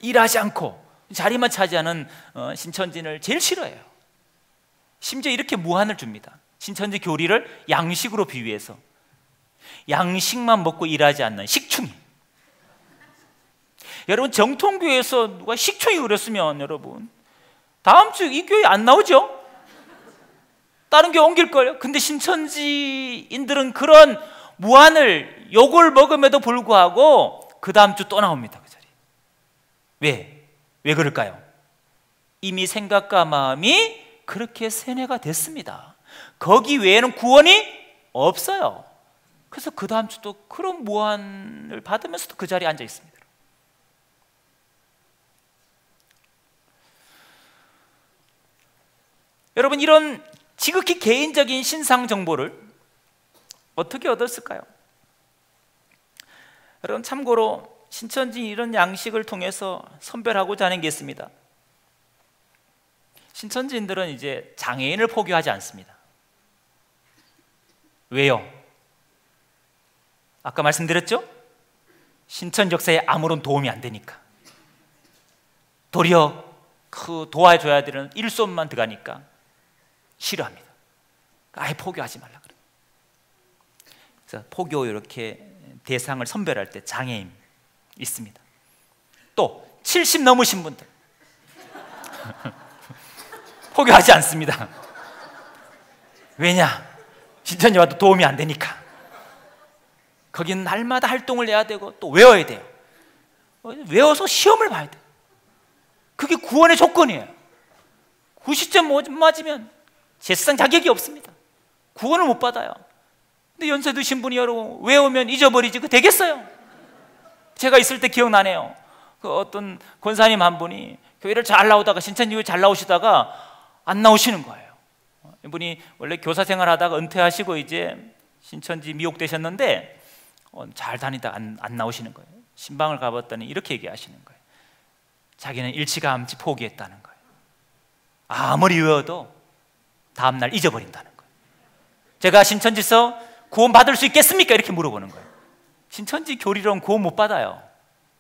일하지 않고 자리만 차지하는 신천지인을 제일 싫어해요. 심지어 이렇게 무한을 줍니다. 신천지 교리를 양식으로 비유해서 양식만 먹고 일하지 않는 식충이. 여러분, 정통교회에서 누가 식충이 그랬으면 여러분 다음 주 이 교회 안 나오죠? 다른 교회 옮길걸요? 근데 신천지인들은 그런 무한을 욕을 먹음에도 불구하고 그 다음 주 또 나옵니다. 그 자리. 왜 그럴까요? 이미 생각과 마음이 그렇게 세뇌가 됐습니다. 거기 외에는 구원이 없어요. 그래서 그 다음 주도 그런 무한을 받으면서도 그 자리에 앉아 있습니다. 여러분, 이런 지극히 개인적인 신상 정보를 어떻게 얻었을까요? 여러분, 참고로 신천지 이런 양식을 통해서 선별하고자 하는 게 있습니다. 신천지인들은 이제 장애인을 포기하지 않습니다. 왜요? 아까 말씀드렸죠? 신천 역사에 아무런 도움이 안 되니까. 도리어 그 도와줘야 되는 일손만 들어가니까 싫어합니다. 아예 포기하지 말라 그래요. 그래서 포교 이렇게 대상을 선별할 때 장애인 있습니다. 또 70 넘으신 분들 포기하지 않습니다. 왜냐? 신천지 와도 도움이 안 되니까. 거기는 날마다 활동을 해야 되고 또 외워야 돼요. 외워서 시험을 봐야 돼요. 그게 구원의 조건이에요. 90점 못 맞으면 제사상 자격이 없습니다. 구원을 못 받아요. 근데 연세 드신 분이 여러분 외우면 잊어버리지 그 되겠어요? 제가 있을 때 기억나네요. 그 어떤 권사님 한 분이 교회를 잘 나오다가 신천지 교회 잘 나오시다가 안 나오시는 거예요. 이분이 원래 교사 생활하다가 은퇴하시고 이제 신천지 미혹되셨는데 잘 다니다 안 나오시는 거예요. 신방을 가봤더니 이렇게 얘기하시는 거예요. 자기는 일찌감치 포기했다는 거예요. 아무리 외워도 다음날 잊어버린다는 거예요. 제가 신천지서 구원 받을 수 있겠습니까? 이렇게 물어보는 거예요. 신천지 교리론 구원 못 받아요.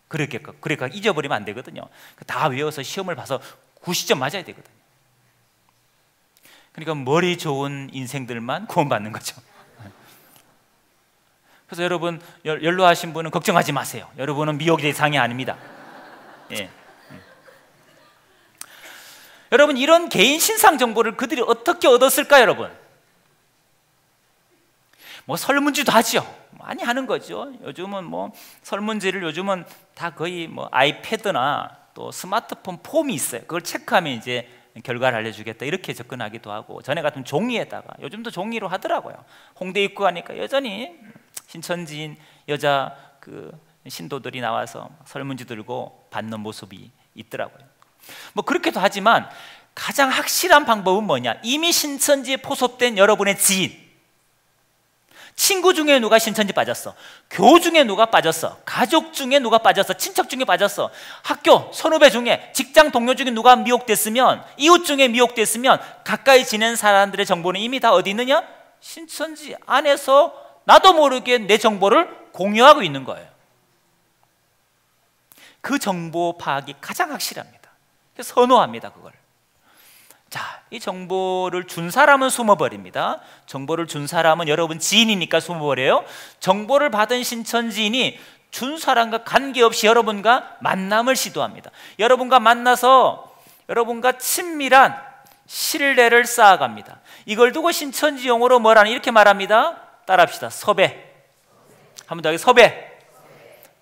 그러니까 잊어버리면 안 되거든요. 다 외워서 시험을 봐서 90점 맞아야 되거든요. 그러니까 머리 좋은 인생들만 구원 받는 거죠. 그래서 여러분 연로하신 분은 걱정하지 마세요. 여러분은 미혹의 대상이 아닙니다. 예. 여러분, 이런 개인 신상 정보를 그들이 어떻게 얻었을까요, 여러분? 뭐 설문지도 하죠. 많이 하는 거죠. 요즘은 뭐 설문지를 요즘은 다 거의 뭐 아이패드나 또 스마트폰 폼이 있어요. 그걸 체크하면 이제 결과를 알려주겠다 이렇게 접근하기도 하고, 전에 같은 종이에다가, 요즘도 종이로 하더라고요. 홍대 입구 가니까 여전히 신천지인 여자 그 신도들이 나와서 설문지 들고 받는 모습이 있더라고요. 뭐 그렇게도 하지만 가장 확실한 방법은 뭐냐? 이미 신천지에 포섭된 여러분의 지인, 친구 중에 누가 신천지 빠졌어, 교우 중에 누가 빠졌어, 가족 중에 누가 빠졌어, 친척 중에 빠졌어, 학교 선후배 중에, 직장 동료 중에 누가 미혹됐으면, 이웃 중에 미혹됐으면 가까이 지낸 사람들의 정보는 이미 다 어디 있느냐? 신천지 안에서 나도 모르게 내 정보를 공유하고 있는 거예요. 그 정보 파악이 가장 확실합니다. 그래서 선호합니다, 그걸. 자, 이 정보를 준 사람은 숨어버립니다. 정보를 준 사람은 여러분 지인이니까 숨어버려요. 정보를 받은 신천지인이 준 사람과 관계없이 여러분과 만남을 시도합니다. 여러분과 만나서 여러분과 친밀한 신뢰를 쌓아갑니다. 이걸 두고 신천지 용어로 뭐라는, 이렇게 말합니다. 따라합시다. 섭외. 한 번 더, 섭외.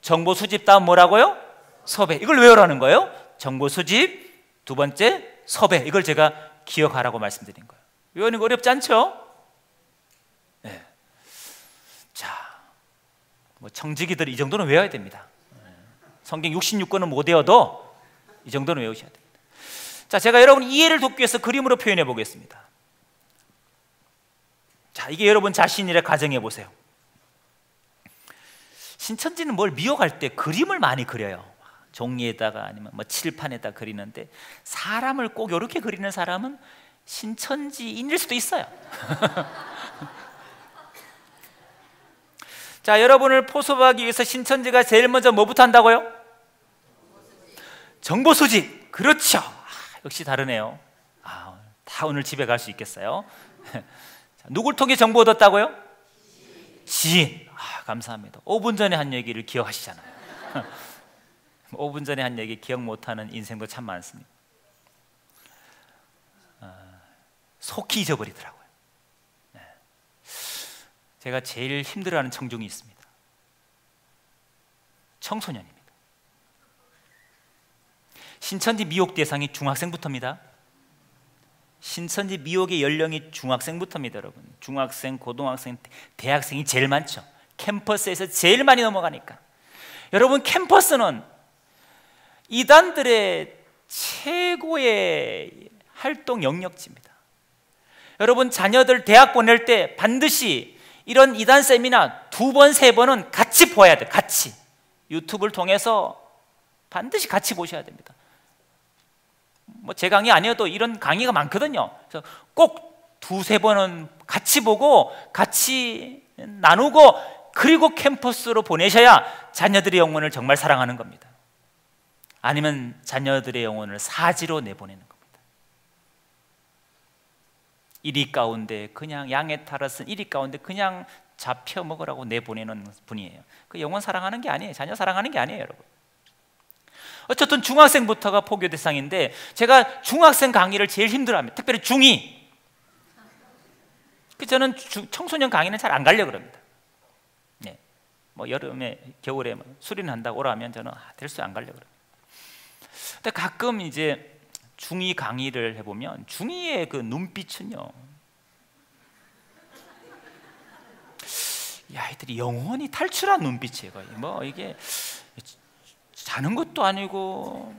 정보 수집 다음 뭐라고요? 섭외. 이걸 외우라는 거예요. 정보 수집, 두 번째 섭외. 이걸 제가 기억하라고 말씀드린 거예요. 외우는 거 어렵지 않죠? 네. 자, 뭐 청지기들이 이 정도는 외워야 됩니다. 성경 66권은 못 외워도 이 정도는 외우셔야 됩니다. 자, 제가 여러분 이해를 돕기 위해서 그림으로 표현해 보겠습니다. 자, 이게 여러분 자신이라 가정해 보세요. 신천지는 뭘 미혹할 때 그림을 많이 그려요. 종이에다가 아니면 뭐 칠판에다 그리는데, 사람을 꼭 이렇게 그리는 사람은 신천지인일 수도 있어요. 자, 여러분을 포섭하기 위해서 신천지가 제일 먼저 뭐부터 한다고요? 정보 수집. 그렇죠. 역시 다르네요. 다 오늘 집에 갈 수 있겠어요? 자, 누굴 통해 정보 얻었다고요? 지인. 감사합니다. 5분 전에 한 얘기를 기억하시잖아요. 5분 전에 한 얘기 기억 못하는 인생도 참 많습니다. 속히 잊어버리더라고요. 네. 제가 제일 힘들어하는 청중이 있습니다. 청소년입니다. 신천지 미혹 대상이 중학생부터입니다. 신천지 미혹의 연령이 중학생부터입니다, 여러분. 중학생, 고등학생, 대학생이 제일 많죠. 캠퍼스에서 제일 많이 넘어가니까. 여러분, 캠퍼스는 이단들의 최고의 활동 영역지입니다. 여러분, 자녀들 대학 보낼 때 반드시 이런 이단 세미나 2번, 3번은 같이 보아야 돼요. 같이. 유튜브를 통해서 반드시 같이 보셔야 됩니다. 뭐 제 강의 아니어도 이런 강의가 많거든요. 그래서 꼭 2, 3번은 같이 보고 같이 나누고, 그리고 캠퍼스로 보내셔야 자녀들의 영혼을 정말 사랑하는 겁니다. 아니면 자녀들의 영혼을 사지로 내보내는 겁니다. 이리 가운데 그냥 양의 탈을 이리 가운데 그냥 잡혀 먹으라고 내보내는 분이에요. 그 영혼 사랑하는 게 아니에요. 자녀 사랑하는 게 아니에요, 여러분. 어쨌든 중학생부터가 포교 대상인데, 제가 중학생 강의를 제일 힘들어합니다. 특별히 중2. 저는 청소년 강의는 잘 안 가려고 합니다. 네. 뭐 여름에 겨울에 수련을 한다고 오라면 저는 될 수 안 가려고 합니다. 근데 가끔 이제 중2 강의를 해보면 중2의 그 눈빛은요, 이 아이들이 영혼이 탈출한 눈빛이에요. 거의 뭐 이게 자는 것도 아니고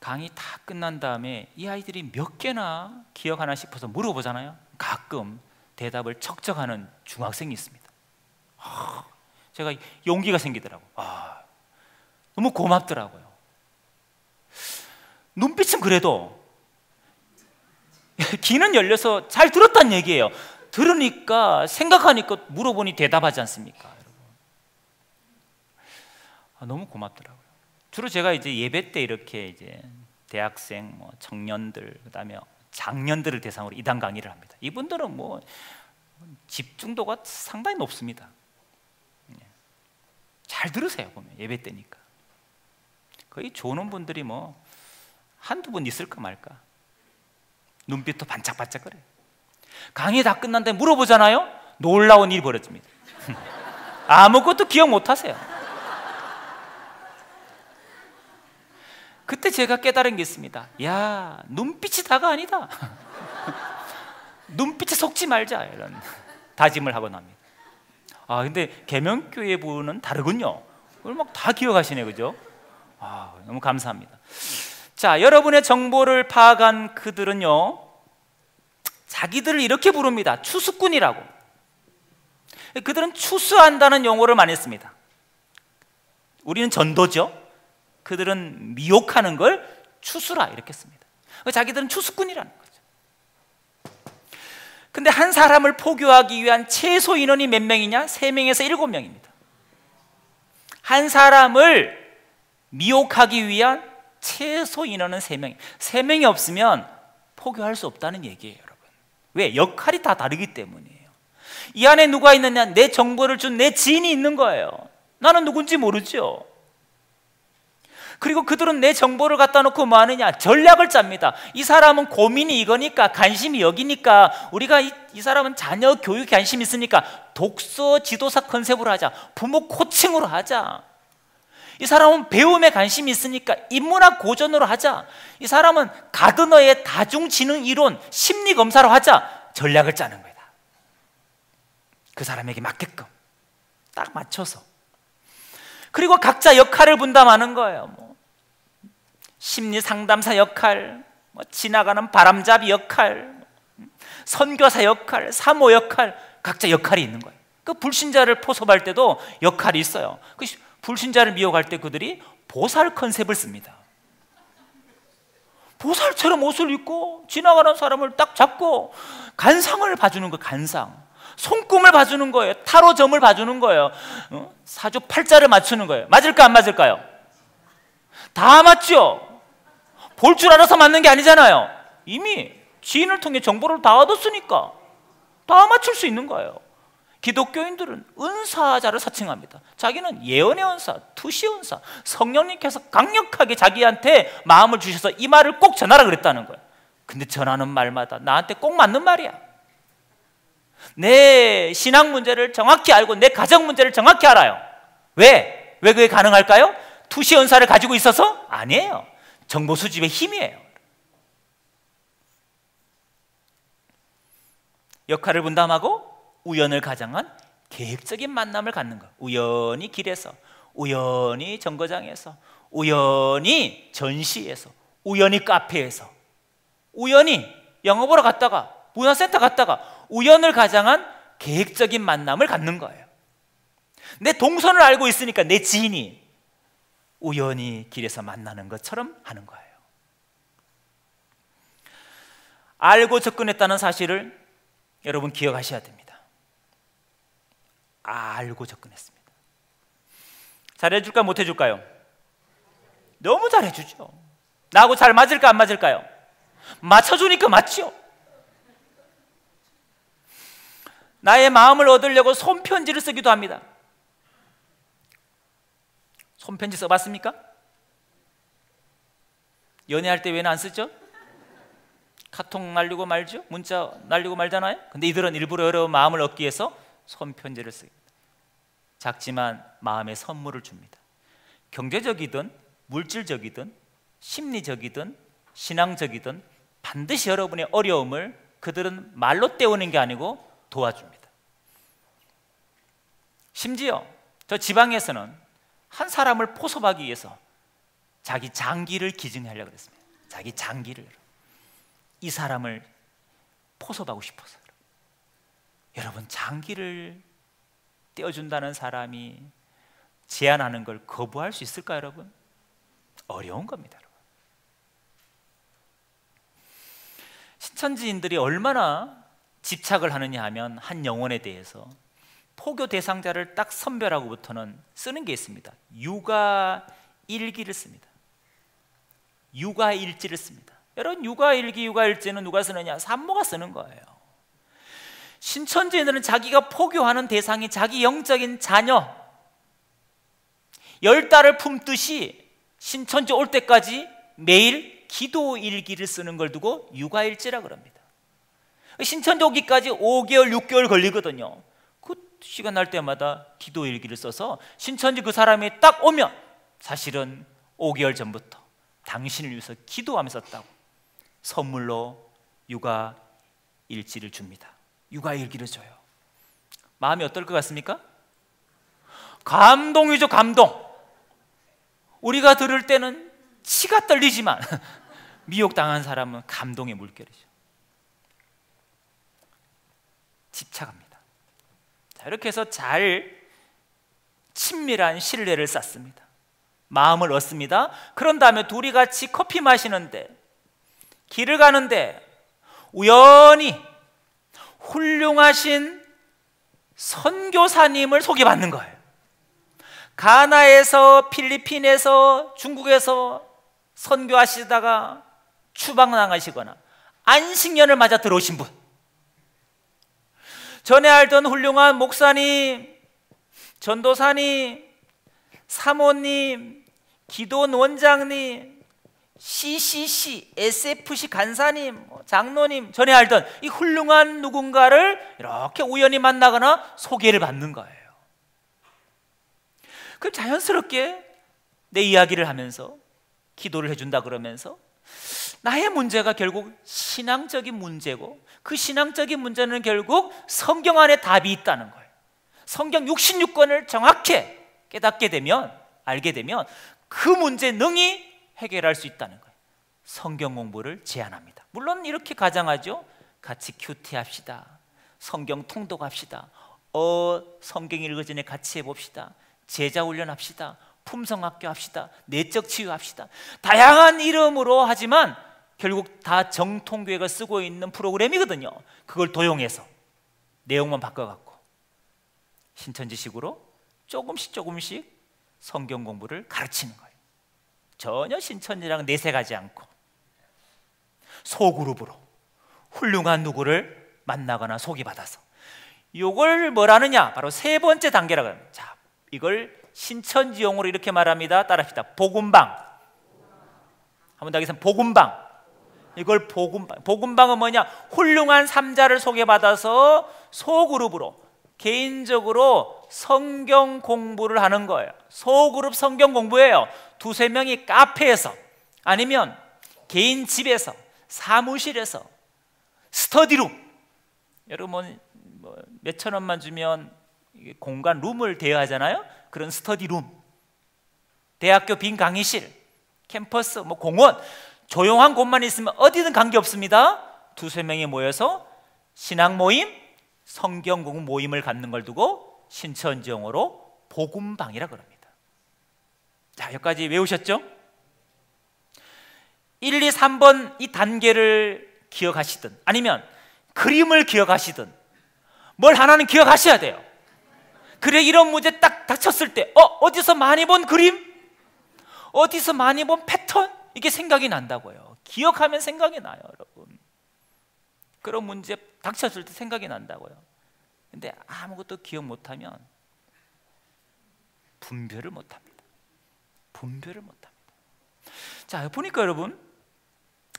강의 다 끝난 다음에 이 아이들이 몇 개나 기억하나 싶어서 물어보잖아요. 가끔 대답을 척척하는 중학생이 있습니다. 제가 용기가 생기더라고요. 너무 고맙더라고요. 눈빛은 그래도 귀는 열려서 잘 들었다는 얘기예요. 들으니까, 생각하니까, 물어보니 대답하지 않습니까, 여러분? 너무 고맙더라고요. 주로 제가 이제 예배 때 이렇게 이제 대학생, 청년들, 그다음에 장년들을 대상으로 이단 강의를 합니다. 이분들은 뭐 집중도가 상당히 높습니다. 잘 들으세요, 보면 예배 때니까. 거의 조는 분들이 뭐 한두 분 있을까 말까. 눈빛도 반짝반짝거려요. 강의 다 끝난 다음에 물어보잖아요. 놀라운 일이 벌어집니다. 아무것도 기억 못 하세요. 그때 제가 깨달은 게 있습니다. 야, 눈빛이 다가 아니다. 눈빛에 속지 말자, 이런 다짐을 하고 납니다. 아, 근데 계명교회 분은 다르군요. 그걸 막 다 기억하시네, 그죠? 아, 너무 감사합니다. 자, 여러분의 정보를 파악한 그들은요, 자기들을 이렇게 부릅니다. 추수꾼이라고. 그들은 추수한다는 용어를 많이 씁니다. 우리는 전도죠. 그들은 미혹하는 걸 추수라 이렇게 씁니다. 자기들은 추수꾼이라는 거죠. 근데 한 사람을 포교하기 위한 최소 인원이 몇 명이냐? 3명에서 7명입니다. 한 사람을 미혹하기 위한 최소 인원은 3명. 3명이 없으면 포교할 수 없다는 얘기예요, 여러분. 왜? 역할이 다 다르기 때문이에요. 이 안에 누가 있느냐? 내 정보를 준 내 지인이 있는 거예요. 나는 누군지 모르죠. 그리고 그들은 내 정보를 갖다 놓고 뭐 하느냐? 전략을 짭니다. 이 사람은 고민이 이거니까, 관심이 여기니까, 우리가 이 사람은 자녀 교육에 관심이 있으니까 독서 지도사 컨셉으로 하자, 부모 코칭으로 하자. 이 사람은 배움에 관심이 있으니까 인문학 고전으로 하자. 이 사람은 가드너의 다중지능 이론 심리검사로 하자. 전략을 짜는 거다. 그 사람에게 맞게끔 딱 맞춰서. 그리고 각자 역할을 분담하는 거예요. 뭐 심리상담사 역할, 뭐 지나가는 바람잡이 역할, 선교사 역할, 사모 역할, 각자 역할이 있는 거예요. 그 불신자를 포섭할 때도 역할이 있어요. 그 불신자를 미혹할 때 그들이 보살 컨셉을 씁니다. 보살처럼 옷을 입고 지나가는 사람을 딱 잡고 간상을 봐주는 거예요. 간상. 손금을 봐주는 거예요. 타로점을 봐주는 거예요. 사주팔자를 맞추는 거예요. 맞을까 안 맞을까요? 다 맞죠? 볼 줄 알아서 맞는 게 아니잖아요. 이미 지인을 통해 정보를 다 얻었으니까 다 맞출 수 있는 거예요. 기독교인들은 은사자를 사칭합니다. 자기는 예언의 은사, 투시 은사, 성령님께서 강력하게 자기한테 마음을 주셔서 이 말을 꼭 전하라 그랬다는 거예요. 근데 전하는 말마다 나한테 꼭 맞는 말이야. 내 신앙 문제를 정확히 알고 내 가정 문제를 정확히 알아요. 왜? 왜 그게 가능할까요? 투시 은사를 가지고 있어서? 아니에요. 정보 수집의 힘이에요. 역할을 분담하고 우연을 가장한 계획적인 만남을 갖는 것. 우연히 길에서, 우연히 정거장에서, 우연히 전시에서, 우연히 카페에서, 우연히 영화 보러 갔다가, 문화센터 갔다가 우연을 가장한 계획적인 만남을 갖는 거예요. 내 동선을 알고 있으니까 내 지인이 우연히 길에서 만나는 것처럼 하는 거예요. 알고 접근했다는 사실을 여러분 기억하셔야 됩니다. 알고 접근했습니다. 잘해줄까 못해줄까요? 너무 잘해주죠. 나하고 잘 맞을까 안 맞을까요? 맞춰주니까 맞죠. 나의 마음을 얻으려고 손편지를 쓰기도 합니다. 손편지 써봤습니까? 연애할 때 왜는 안 쓰죠? 카톡 날리고 말죠? 문자 날리고 말잖아요? 근데 이들은 일부러 여러분 마음을 얻기 위해서 손편지를 씁니다. 작지만 마음의 선물을 줍니다. 경제적이든 물질적이든 심리적이든 신앙적이든 반드시 여러분의 어려움을 그들은 말로 때우는 게 아니고 도와줍니다. 심지어 저 지방에서는 한 사람을 포섭하기 위해서 자기 장기를 기증하려고 그랬습니다. 자기 장기를. 이 사람을 포섭하고 싶어서. 여러분, 장기를 떼어준다는 사람이 제안하는 걸 거부할 수 있을까요, 여러분? 어려운 겁니다, 여러분. 신천지인들이 얼마나 집착을 하느냐 하면 한 영혼에 대해서 포교 대상자를 딱 선별하고부터는 쓰는 게 있습니다. 육아일기를 씁니다. 육아일지를 씁니다. 여러분, 육아일기, 육아일지는 누가 쓰느냐? 산모가 쓰는 거예요. 신천지인들은 자기가 포교하는 대상이 자기 영적인 자녀, 10달을 품듯이 신천지 올 때까지 매일 기도일기를 쓰는 걸 두고 육아일지라 그럽니다. 신천지 오기까지 5개월, 6개월 걸리거든요. 그 시간 날 때마다 기도일기를 써서 신천지 그 사람이 딱 오면 사실은 5개월 전부터 당신을 위해서 기도하며 썼다고 선물로 육아 일지를 줍니다. 육아 일기를 줘요. 마음이 어떨 것 같습니까? 감동이죠, 감동. 우리가 들을 때는 치가 떨리지만 미혹당한 사람은 감동의 물결이죠. 집착합니다. 자, 이렇게 해서 잘 친밀한 신뢰를 쌓습니다. 마음을 얻습니다. 그런 다음에 둘이 같이 커피 마시는데, 길을 가는데 우연히 훌륭하신 선교사님을 소개받는 거예요. 가나에서, 필리핀에서, 중국에서 선교하시다가 추방 나가시거나 안식년을 맞아 들어오신 분, 전에 알던 훌륭한 목사님, 전도사님, 사모님, 기도원 원장님, CCC, SFC 간사님, 장로님, 전에 알던 이 훌륭한 누군가를 이렇게 우연히 만나거나 소개를 받는 거예요. 그럼 자연스럽게 내 이야기를 하면서 기도를 해준다 그러면서 나의 문제가 결국 신앙적인 문제고, 그 신앙적인 문제는 결국 성경 안에 답이 있다는 거예요. 성경 66권을 정확히 깨닫게 되면, 알게 되면 그 문제 능히 해결할 수 있다는 거예요. 성경 공부를 제안합니다. 물론 이렇게 가정하죠. 같이 큐티 합시다. 성경 통독합시다. 성경 읽기 전에 같이 해봅시다. 제자 훈련합시다. 품성학교 합시다. 내적 치유합시다. 다양한 이름으로 하지만 결국 다 정통교회가 쓰고 있는 프로그램이거든요. 그걸 도용해서 내용만 바꿔갖고 신천지식으로 조금씩 성경 공부를 가르치는 거예요. 전혀 신천지랑 내색하지 않고 소그룹으로 훌륭한 누구를 만나거나 소개받아서, 이걸 뭐라느냐, 바로 세 번째 단계라고 합니다. 자, 이걸 신천지 용어로 이렇게 말합니다. 따라합시다. 복음방. 한번 더 하겠습니다. 복음방. 이걸 복음방. 복음방은 뭐냐? 훌륭한 삼자를 소개받아서 소그룹으로 개인적으로 성경 공부를 하는 거예요. 소그룹 성경 공부예요. 두세 명이 카페에서, 아니면 개인 집에서, 사무실에서, 스터디룸. 여러분 뭐 몇천 원만 주면 공간 룸을 대여하잖아요. 그런 스터디룸, 대학교 빈 강의실, 캠퍼스, 뭐 공원, 조용한 곳만 있으면 어디든 관계없습니다. 두세 명이 모여서 신앙 모임, 성경 공부 모임을 갖는 걸 두고 신천지 용어로 복음방이라고 합니다. 자, 여기까지 외우셨죠? 1, 2, 3번 이 단계를 기억하시든, 아니면 그림을 기억하시든, 뭘 하나는 기억하셔야 돼요. 그래, 이런 문제 딱 닥쳤을 때 어디서 많이 본 그림, 어디서 많이 본 패턴, 이게 생각이 난다고요. 기억하면 생각이 나요, 여러분. 그런 문제 닥쳤을 때 생각이 난다고요. 근데 아무것도 기억 못하면 분별을 못합니다. 분별을 못합니다. 자, 보니까 여러분,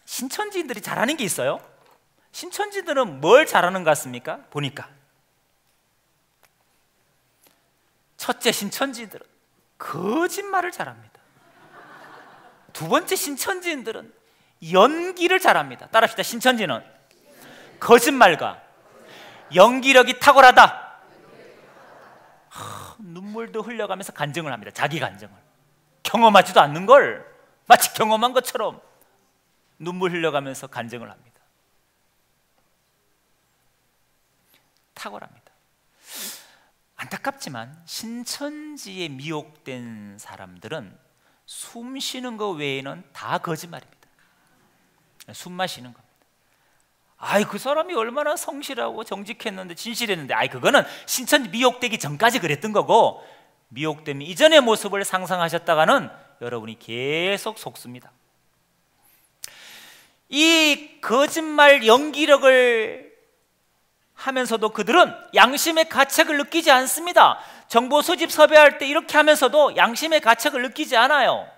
신천지인들이 잘하는 게 있어요. 신천지들은 뭘 잘하는 것 같습니까? 보니까 첫째, 신천지인들은 거짓말을 잘합니다. 두 번째, 신천지인들은 연기를 잘합니다. 따라합시다. 신천지는 거짓말과 연기력이 탁월하다. 눈물도 흘려가면서 간증을 합니다. 자기 간증을. 경험하지도 않는 걸 마치 경험한 것처럼 눈물 흘려가면서 간증을 합니다. 탁월합니다. 안타깝지만 신천지에 미혹된 사람들은 숨 쉬는 것 외에는 다 거짓말입니다. 숨 마시는 겁니다. 아이, 그 사람이 얼마나 성실하고 정직했는데, 진실했는데, 아이, 그거는 신천지 미혹되기 전까지 그랬던 거고, 미혹되면 이전의 모습을 상상하셨다가는 여러분이 계속 속습니다. 이 거짓말 연기력을 하면서도 그들은 양심의 가책을 느끼지 않습니다. 정보 수집 섭외할 때 이렇게 하면서도 양심의 가책을 느끼지 않아요.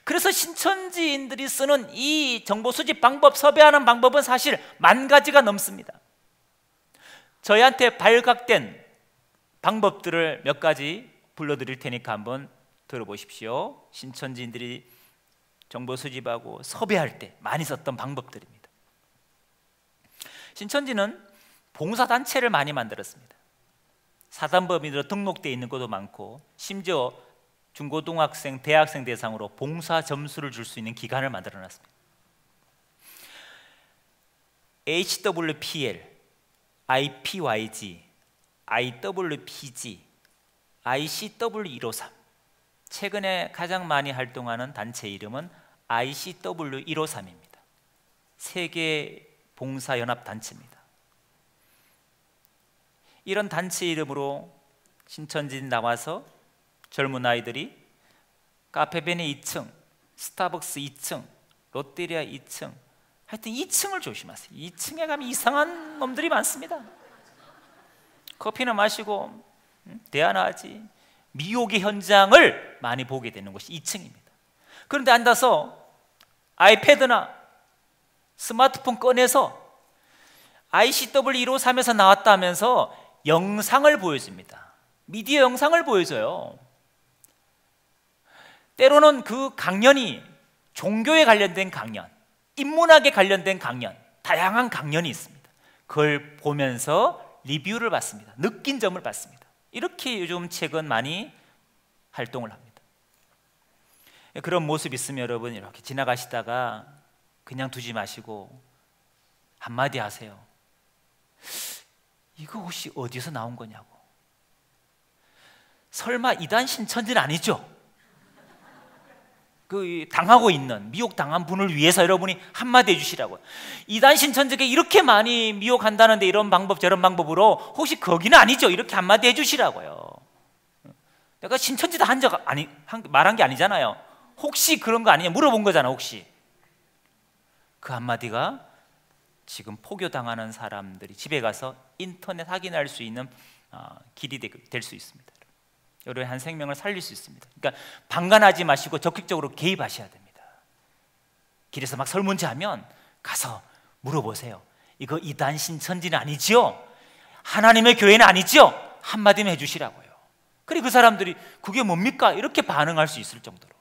그래서 신천지인들이 쓰는 이 정보 수집 방법, 섭외하는 방법은 사실 10,000가지가 넘습니다. 저희한테 발각된 방법들을 몇 가지 불러드릴 테니까 한번 들어보십시오. 신천지인들이 정보 수집하고 섭외할 때 많이 썼던 방법들입니다. 신천지는 봉사단체를 많이 만들었습니다. 사단법인으로 등록되어 있는 것도 많고, 심지어 중고등학생, 대학생 대상으로 봉사 점수를 줄 수 있는 기관을 만들어놨습니다. HWPL, IPYG, IWPG, ICW153. 최근에 가장 많이 활동하는 단체 이름은 ICW153입니다. 세계 봉사연합단체입니다. 이런 단체 이름으로 신천지 나와서 젊은 아이들이 카페베네 2층, 스타벅스 2층, 롯데리아 2층, 하여튼 2층을 조심하세요. 2층에 가면 이상한 놈들이 많습니다. 커피나 마시고 대화나 하지, 미혹의 현장을 많이 보게 되는 곳이 2층입니다. 그런데 앉아서 아이패드나 스마트폰 꺼내서 ICW153에서 나왔다면서 영상을 보여줍니다. 미디어 영상을 보여줘요. 때로는 그 강연이 종교에 관련된 강연, 인문학에 관련된 강연, 다양한 강연이 있습니다. 그걸 보면서 리뷰를 받습니다. 느낀 점을 받습니다. 이렇게 요즘 최근 많이 활동을 합니다. 그런 모습 있으면 여러분 이렇게 지나가시다가 그냥 두지 마시고 한마디 하세요. 이거 혹시 어디서 나온 거냐고. 설마 이단 신천지는 아니죠? 그 당하고 있는, 미혹당한 분을 위해서 여러분이 한마디 해주시라고요. 이단 신천지가 이렇게 많이 미혹한다는데 이런 방법 저런 방법으로 혹시 거기는 아니죠? 이렇게 한마디 해주시라고요. 내가 신천지다 말한 게 아니잖아요. 혹시 그런 거 아니냐 물어본 거잖아. 혹시 그 한마디가 지금 포교당하는 사람들이 집에 가서 인터넷 확인할 수 있는 길이 될 수 있습니다. 여러분의 한 생명을 살릴 수 있습니다. 그러니까 방관하지 마시고 적극적으로 개입하셔야 됩니다. 길에서 막 설문지하면 가서 물어보세요. 이거 이단 신천지는 아니지요? 하나님의 교회는 아니지요? 한마디만 해주시라고요. 그리고 그 사람들이 그게 뭡니까? 이렇게 반응할 수 있을 정도로.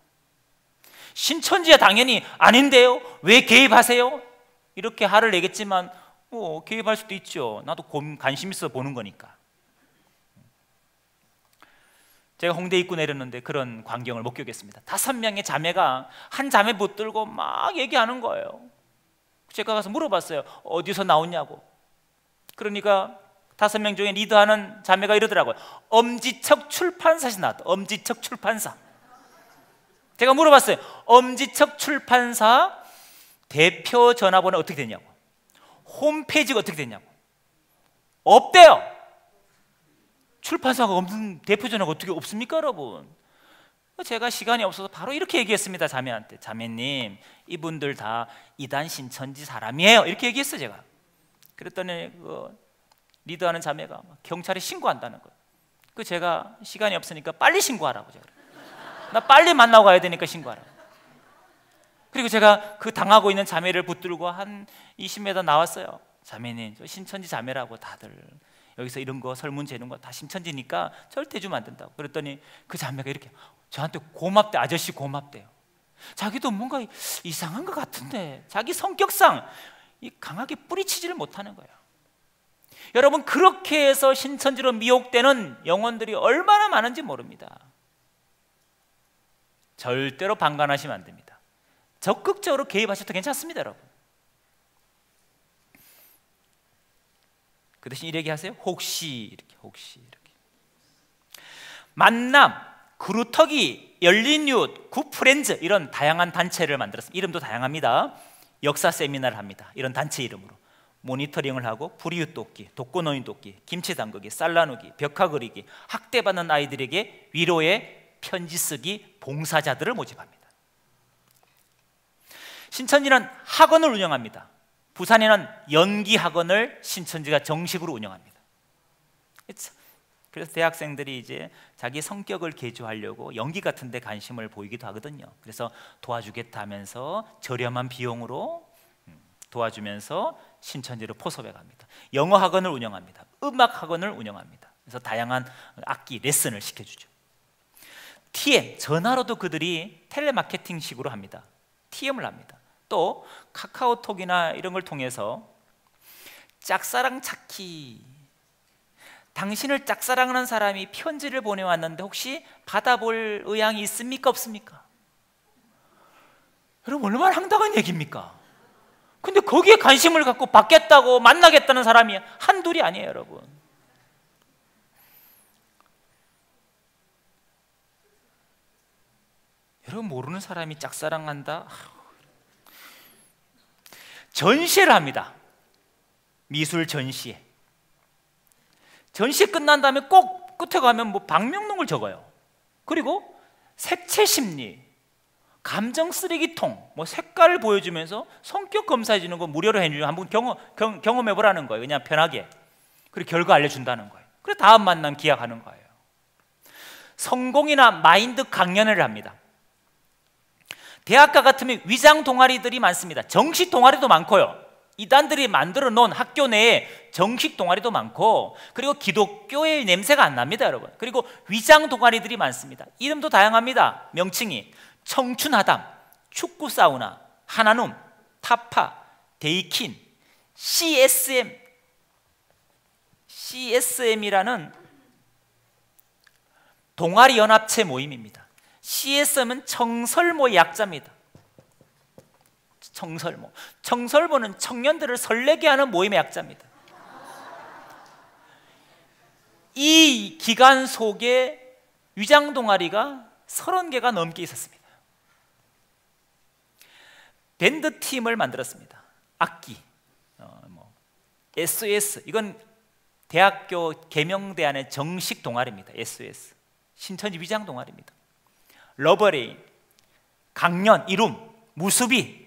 신천지야 당연히 아닌데요? 왜 개입하세요? 이렇게 화를 내겠지만 개입할 수도 있죠. 나도 관심 있어 보는 거니까. 제가 홍대 입구 내렸는데 그런 광경을 목격했습니다. 5명의 자매가 한 자매 붙들고 막 얘기하는 거예요. 제가 가서 물어봤어요. 어디서 나오냐고. 그러니까 5명 중에 리더하는 자매가 이러더라고요. 엄지척 출판사에서 나왔다. 엄지척 출판사. 제가 물어봤어요. 엄지척 출판사 대표 전화번호 어떻게 되냐고. 홈페이지가 어떻게 되냐고. 없대요. 출판사가 없는 대표 전화가 어떻게 없습니까 여러분? 제가 시간이 없어서 바로 이렇게 얘기했습니다. 자매한테. 자매님, 이분들 다 이단 신천지 사람이에요. 이렇게 얘기했어요. 제가. 그랬더니 리더하는 자매가 경찰에 신고한다는 거예요. 제가 시간이 없으니까 빨리 신고하라고. 제가. 나 빨리 만나고 가야 되니까 신고하라고. 그리고 제가 그 당하고 있는 자매를 붙들고 한 20m 나왔어요. 자매님, 저 신천지 자매라고 다들 여기서 이런 거 설문지 이런 거 다 신천지니까 절대 주면 안 된다고. 그랬더니 그 자매가 이렇게 저한테 고맙대. 아저씨 고맙대요. 자기도 뭔가 이상한 것 같은데 자기 성격상 강하게 뿌리치지를 못하는 거예요. 여러분, 그렇게 해서 신천지로 미혹되는 영혼들이 얼마나 많은지 모릅니다. 절대로 방관하시면 안 됩니다. 적극적으로 개입하셔도 괜찮습니다. 여러분. 그 대신 이렇게 하세요. 혹시 이렇게. 만남, 그루터기, 열린이웃, 굿프렌즈 이런 다양한 단체를 만들었습니다. 이름도 다양합니다. 역사 세미나를 합니다. 이런 단체 이름으로 모니터링을 하고 불이웃 돕기, 독거노인 돕기, 김치 담그기, 쌀 나누기, 벽화 그리기, 학대받는 아이들에게 위로의 편지 쓰기 봉사자들을 모집합니다. 신천지는 학원을 운영합니다. 부산에는 연기 학원을 신천지가 정식으로 운영합니다. 그래서 대학생들이 이제 자기 성격을 개조하려고 연기 같은 데 관심을 보이기도 하거든요. 그래서 도와주겠다 하면서 저렴한 비용으로 도와주면서 신천지로 포섭해 갑니다. 영어 학원을 운영합니다. 음악 학원을 운영합니다. 그래서 다양한 악기 레슨을 시켜주죠. TM, 전화로도 그들이 텔레마케팅식으로 합니다. TM을 합니다. 또 카카오톡이나 이런 걸 통해서 짝사랑 찾기, 당신을 짝사랑하는 사람이 편지를 보내왔는데 혹시 받아볼 의향이 있습니까? 없습니까? 여러분, 얼마나 황당한 얘기입니까? 근데 거기에 관심을 갖고 받겠다고 만나겠다는 사람이 한둘이 아니에요, 여러분. 여러분, 모르는 사람이 짝사랑한다? 전시를 합니다. 미술 전시회. 전시회 끝난 다음에 꼭 끝에 가면 뭐 방명록을 적어요. 그리고 색채 심리, 감정 쓰레기통, 뭐 색깔을 보여주면서 성격 검사해 주는 거 무료로 해주면 한번 경험해 보라는 거예요. 그냥 편하게. 그리고 결과 알려준다는 거예요. 그래서 다음 만남 기약하는 거예요. 성공이나 마인드 강연을 합니다. 대학가 같으면 위장 동아리들이 많습니다. 정식 동아리도 많고요. 이단들이 만들어 놓은 학교 내에 정식 동아리도 많고, 그리고 기독교의 냄새가 안 납니다, 여러분. 그리고 위장 동아리들이 많습니다. 이름도 다양합니다. 명칭이 청춘하담, 축구 사우나, 하나눔, 타파, 데이킨, CSM이라는 동아리 연합체 모임입니다. CSM은 청설모의 약자입니다. 청설모는 청년들을 설레게 하는 모임의 약자입니다. 이 기간 속에 위장 동아리가 30개가 넘게 있었습니다. 밴드 팀을 만들었습니다. 악기, SOS, 이건 대학교 계명대 안의 정식 동아리입니다. SOS, 신천지 위장 동아리입니다. 러버레인, 강연, 이룸, 무수비,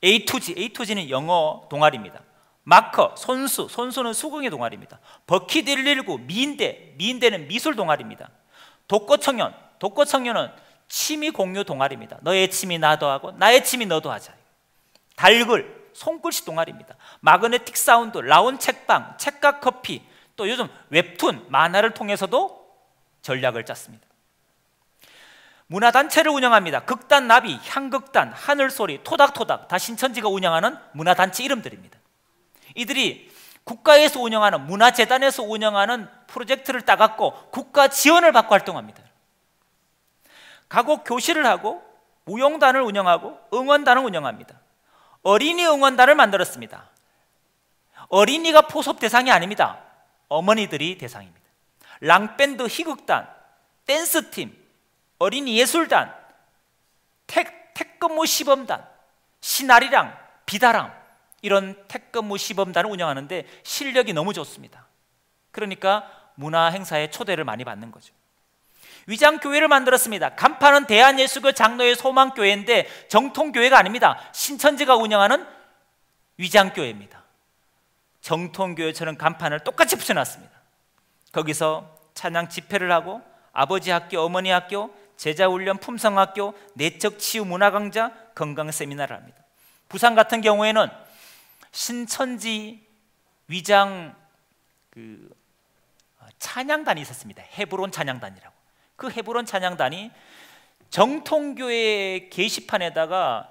A2G는 영어 동아리입니다. 마커, 손수는 수공예 동아리입니다. 버킷 119, 미인대는 미술 동아리입니다. 독거청년은 취미 공유 동아리입니다. 너의 취미 나도 하고 나의 취미 너도 하자. 달글, 손글씨 동아리입니다. 마그네틱 사운드, 라온 책방, 책각 커피, 또 요즘 웹툰, 만화를 통해서도 전략을 짰습니다. 문화단체를 운영합니다. 극단 나비, 향극단, 하늘소리, 토닥토닥, 다 신천지가 운영하는 문화단체 이름들입니다. 이들이 국가에서 운영하는, 문화재단에서 운영하는 프로젝트를 따갖고 국가 지원을 받고 활동합니다. 가곡 교실을 하고 무용단을 운영하고 응원단을 운영합니다. 어린이 응원단을 만들었습니다. 어린이가 포섭 대상이 아닙니다. 어머니들이 대상입니다. 랑밴드, 희극단, 댄스팀, 어린이 예술단, 택근무 시범단, 시나리랑, 비다랑, 이런 택근무 시범단을 운영하는데 실력이 너무 좋습니다. 그러니까 문화 행사에 초대를 많이 받는 거죠. 위장교회를 만들었습니다. 간판은 대한예수교 장로의 소망교회인데 정통교회가 아닙니다. 신천지가 운영하는 위장교회입니다. 정통교회처럼 간판을 똑같이 붙여놨습니다. 거기서 찬양 집회를 하고 아버지 학교, 어머니 학교, 제자훈련 품성학교, 내적치유 문화강좌, 건강세미나를 합니다. 부산 같은 경우에는 신천지 위장 찬양단이 있었습니다. 헤브론 찬양단이라고. 그 헤브론 찬양단이 정통교회 게시판에다가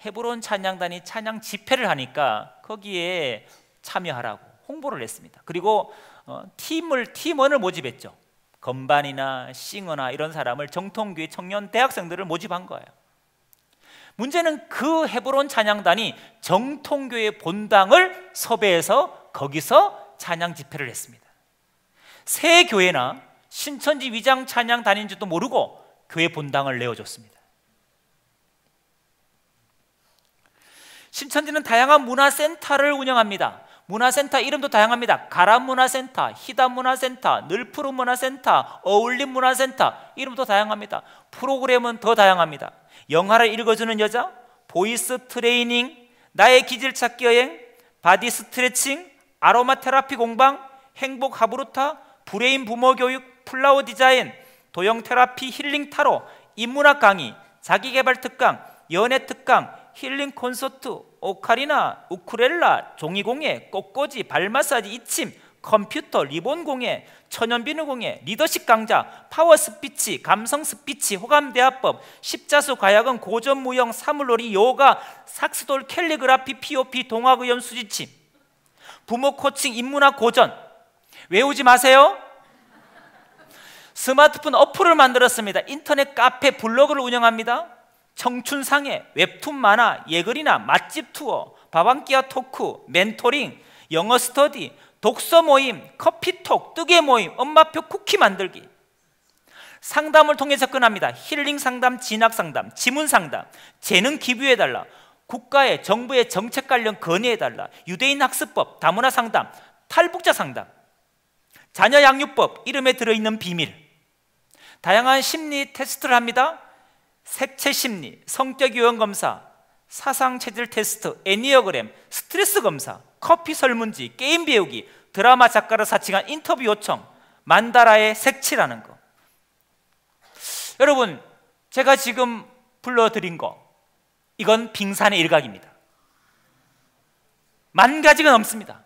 헤브론 찬양단이 찬양 집회를 하니까 거기에 참여하라고 홍보를 했습니다. 그리고 팀원을 모집했죠. 건반이나 싱어나 이런 사람을, 정통교회 청년 대학생들을 모집한 거예요. 문제는 그 헤브론 찬양단이 정통교회 본당을 섭외해서 거기서 찬양 집회를 했습니다. 새 교회나 신천지 위장 찬양단인지도 모르고 교회 본당을 내어줬습니다. 신천지는 다양한 문화센터를 운영합니다. 문화센터 이름도 다양합니다. 가람문화센터, 희담문화센터, 늘푸른 문화센터, 어울림 문화센터, 이름도 다양합니다. 프로그램은 더 다양합니다. 영화를 읽어주는 여자, 보이스 트레이닝, 나의 기질 찾기 여행, 바디 스트레칭, 아로마 테라피 공방, 행복 하브루타, 브레인 부모 교육, 플라워 디자인, 도형 테라피, 힐링 타로, 인문학 강의, 자기개발 특강, 연애 특강, 힐링 콘서트, 오카리나, 우쿠렐라, 종이공예, 꽃꽂이, 발 마사지, 이침, 컴퓨터, 리본 공예, 천연비누 공예, 리더십 강좌, 파워 스피치, 감성 스피치, 호감 대화법, 십자수 가야금, 고전 무용, 사물놀이, 요가, 삭스돌, 캘리그라피, POP, 동화구연, 수지침, 부모 코칭, 인문학 고전. 외우지 마세요. 스마트폰 어플을 만들었습니다. 인터넷 카페, 블로그를 운영합니다. 청춘상해, 웹툰 만화, 예글이나 맛집 투어, 밥 한 끼와 토크, 멘토링, 영어 스터디, 독서 모임, 커피톡, 뜨개 모임, 엄마표 쿠키 만들기. 상담을 통해 접근합니다. 힐링 상담, 진학 상담, 지문 상담, 재능 기부해달라, 국가의 정부의 정책 관련 건의해달라, 유대인 학습법, 다문화 상담, 탈북자 상담, 자녀 양육법, 이름에 들어있는 비밀. 다양한 심리 테스트를 합니다. 색채 심리, 성격 유형 검사, 사상 체질 테스트, 애니어그램, 스트레스 검사, 커피 설문지, 게임 배우기, 드라마 작가를 사칭한 인터뷰 요청, 만다라의 색칠하는 거. 여러분, 제가 지금 불러드린 거, 이건 빙산의 일각입니다. 만 가지가 넘습니다.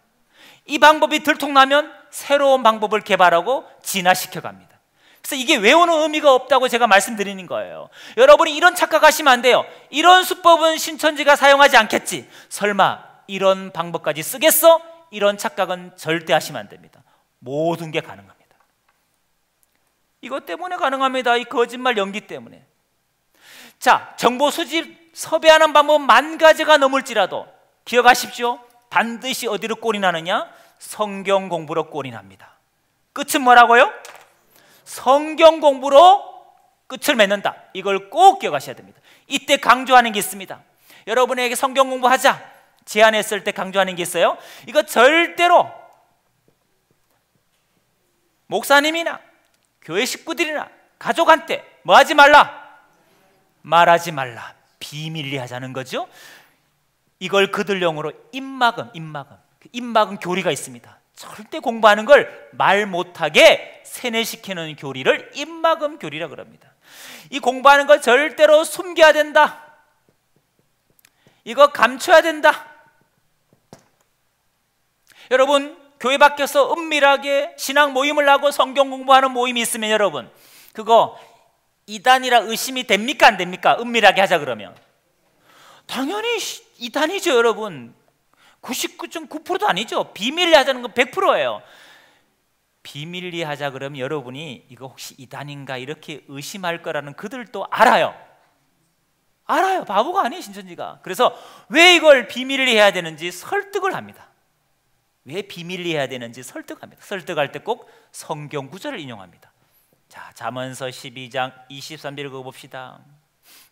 이 방법이 들통나면 새로운 방법을 개발하고 진화시켜 갑니다. 그래서 이게 외우는 의미가 없다고 제가 말씀드리는 거예요. 여러분이 이런 착각하시면 안 돼요. 이런 수법은 신천지가 사용하지 않겠지. 설마 이런 방법까지 쓰겠어? 이런 착각은 절대 하시면 안 됩니다. 모든 게 가능합니다. 이것 때문에 가능합니다. 이 거짓말 연기 때문에. 자, 정보 수집, 섭외하는 방법은 만 가지가 넘을지라도 기억하십시오. 반드시 어디로 꼴이 나느냐? 성경 공부로 꼴이 납니다. 끝은 뭐라고요? 성경 공부로 끝을 맺는다. 이걸 꼭 기억하셔야 됩니다. 이때 강조하는 게 있습니다. 여러분에게 성경 공부하자 제안했을 때 강조하는 게 있어요. 이거 절대로 목사님이나 교회 식구들이나 가족한테 뭐 하지 말라? 말하지 말라. 비밀리 하자는 거죠. 이걸 그들용어로 입막음 교리가 있습니다. 절대 공부하는 걸 말 못하게 세뇌시키는 교리를 입막음 교리라 그럽니다. 이 공부하는 걸 절대로 숨겨야 된다. 이거 감춰야 된다. 여러분, 교회 밖에서 은밀하게 신앙 모임을 하고 성경 공부하는 모임이 있으면 여러분, 그거 이단이라 의심이 됩니까 안 됩니까? 은밀하게 하자 그러면 당연히 이단이죠. 여러분, 99.9%도 아니죠. 비밀리 하자는 건 100%예요. 비밀리 하자 그러면 여러분이 이거 혹시 이단인가 이렇게 의심할 거라는 그들도 알아요. 바보가 아니에요, 신천지가. 그래서 왜 이걸 비밀리 해야 되는지 설득을 합니다. 왜 비밀리 해야 되는지 설득합니다. 설득할 때 꼭 성경 구절을 인용합니다. 자, 잠언서 12장 23절 읽어봅시다.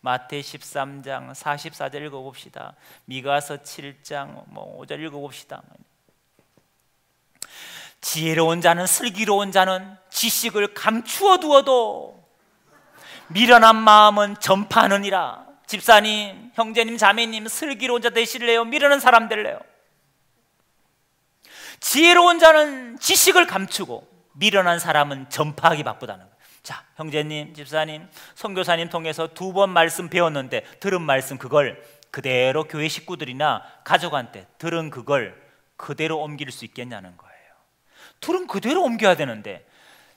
마태 13장 44절 읽어봅시다. 미가서 7장 5절 읽어봅시다. 지혜로운 자는, 슬기로운 자는 지식을 감추어 두어도 미련한 마음은 전파하느니라. 집사님, 형제님, 자매님, 슬기로운 자 되실래요? 미련한 사람 될래요? 지혜로운 자는 지식을 감추고 미련한 사람은 전파하기 바쁘다는 거예요. 자, 형제님, 집사님, 선교사님 통해서 2번 말씀 배웠는데 들은 말씀 그걸 그대로 교회 식구들이나 가족한테 들은 그걸 그대로 옮길 수 있겠냐는 거예요. 들은 그대로 옮겨야 되는데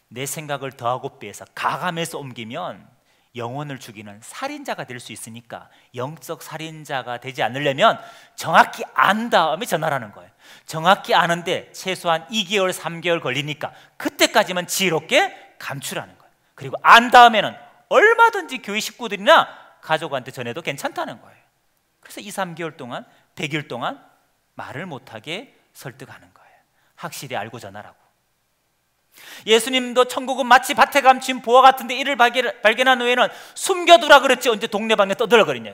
내 생각을 더하고 빼서 가감해서 옮기면 영혼을 죽이는 살인자가 될 수 있으니까 영적 살인자가 되지 않으려면 정확히 안 다음에 전화라는 거예요. 정확히 아는데 최소한 2개월, 3개월 걸리니까 그때까지만 지혜롭게 감추라는 거예요. 그리고 안 다음에는 얼마든지 교회 식구들이나 가족한테 전해도 괜찮다는 거예요. 그래서 2, 3개월 동안, 100일 동안 말을 못하게 설득하는 거예요. 확실히 알고 전하라고. 예수님도 천국은 마치 밭에 감춘 보화 같은데 이를 발견한 후에는 숨겨두라 그랬지 언제 동네방네 떠들어거리냐.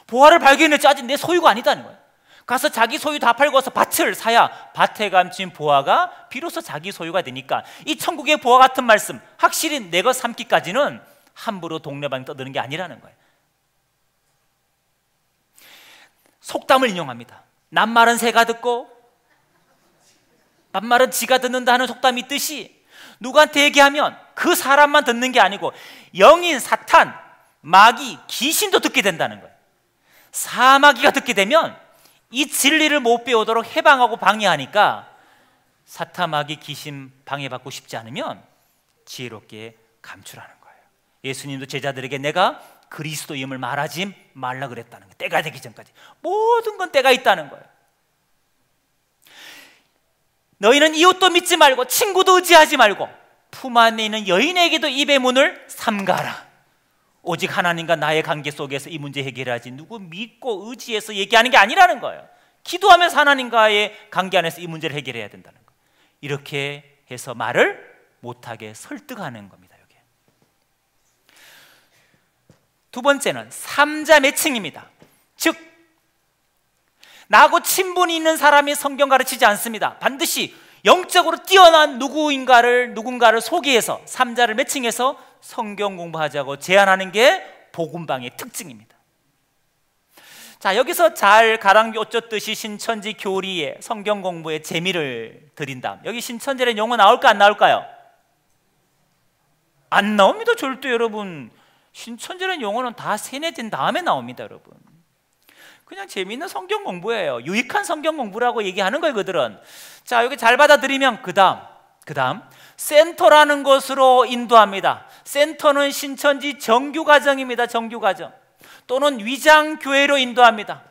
보화를 발견했지 아직 내 소유가 아니다는 거예요. 가서 자기 소유 다 팔고서 밭을 사야 밭에 감춘 보화가 비로소 자기 소유가 되니까 이 천국의 보화 같은 말씀 확실히 내 것 삼기까지는 함부로 동네방네 떠드는 게 아니라는 거예요. 속담을 인용합니다. 낱말은 새가 듣고 반말은 지가 듣는다 하는 속담이 있듯이 누구한테 얘기하면 그 사람만 듣는 게 아니고 영인, 사탄, 마귀, 귀신도 듣게 된다는 거예요. 사마귀가 듣게 되면 이 진리를 못 배우도록 해방하고 방해하니까 사타마귀 귀신 방해받고 싶지 않으면 지혜롭게 감출하는 거예요. 예수님도 제자들에게 내가 그리스도임을 말하지 말라 그랬다는 거예요. 때가 되기 전까지 모든 건 때가 있다는 거예요. 너희는 이웃도 믿지 말고 친구도 의지하지 말고 품 안에 있는 여인에게도 입의 문을 삼가라. 오직 하나님과 나의 관계 속에서 이 문제 해결하지 누구 믿고 의지해서 얘기하는 게 아니라는 거예요. 기도하면서 하나님과의 관계 안에서 이 문제를 해결해야 된다는 거예요. 이렇게 해서 말을 못하게 설득하는 겁니다. 여기. 두 번째는 삼자 매칭입니다. 즉 나하고 친분이 있는 사람이 성경 가르치지 않습니다. 반드시 영적으로 뛰어난 누군가를 소개해서 삼자를 매칭해서 성경 공부하자고 제안하는 게 복음방의 특징입니다. 자, 여기서 잘 가랑비 옷 젖듯이 신천지 교리의 성경 공부의 재미를 드린 다음 여기 신천지라는 용어 나올까 안 나올까요? 안 나옵니다. 절대 여러분. 신천지라는 용어는 다 세뇌된 다음에 나옵니다. 여러분. 그냥 재미있는 성경 공부예요. 유익한 성경 공부라고 얘기하는 거예요, 그들은. 자, 여기 잘 받아들이면 그 다음 센터라는 곳으로 인도합니다. 센터는 신천지 정규과정입니다. 정규과정 또는 위장교회로 인도합니다.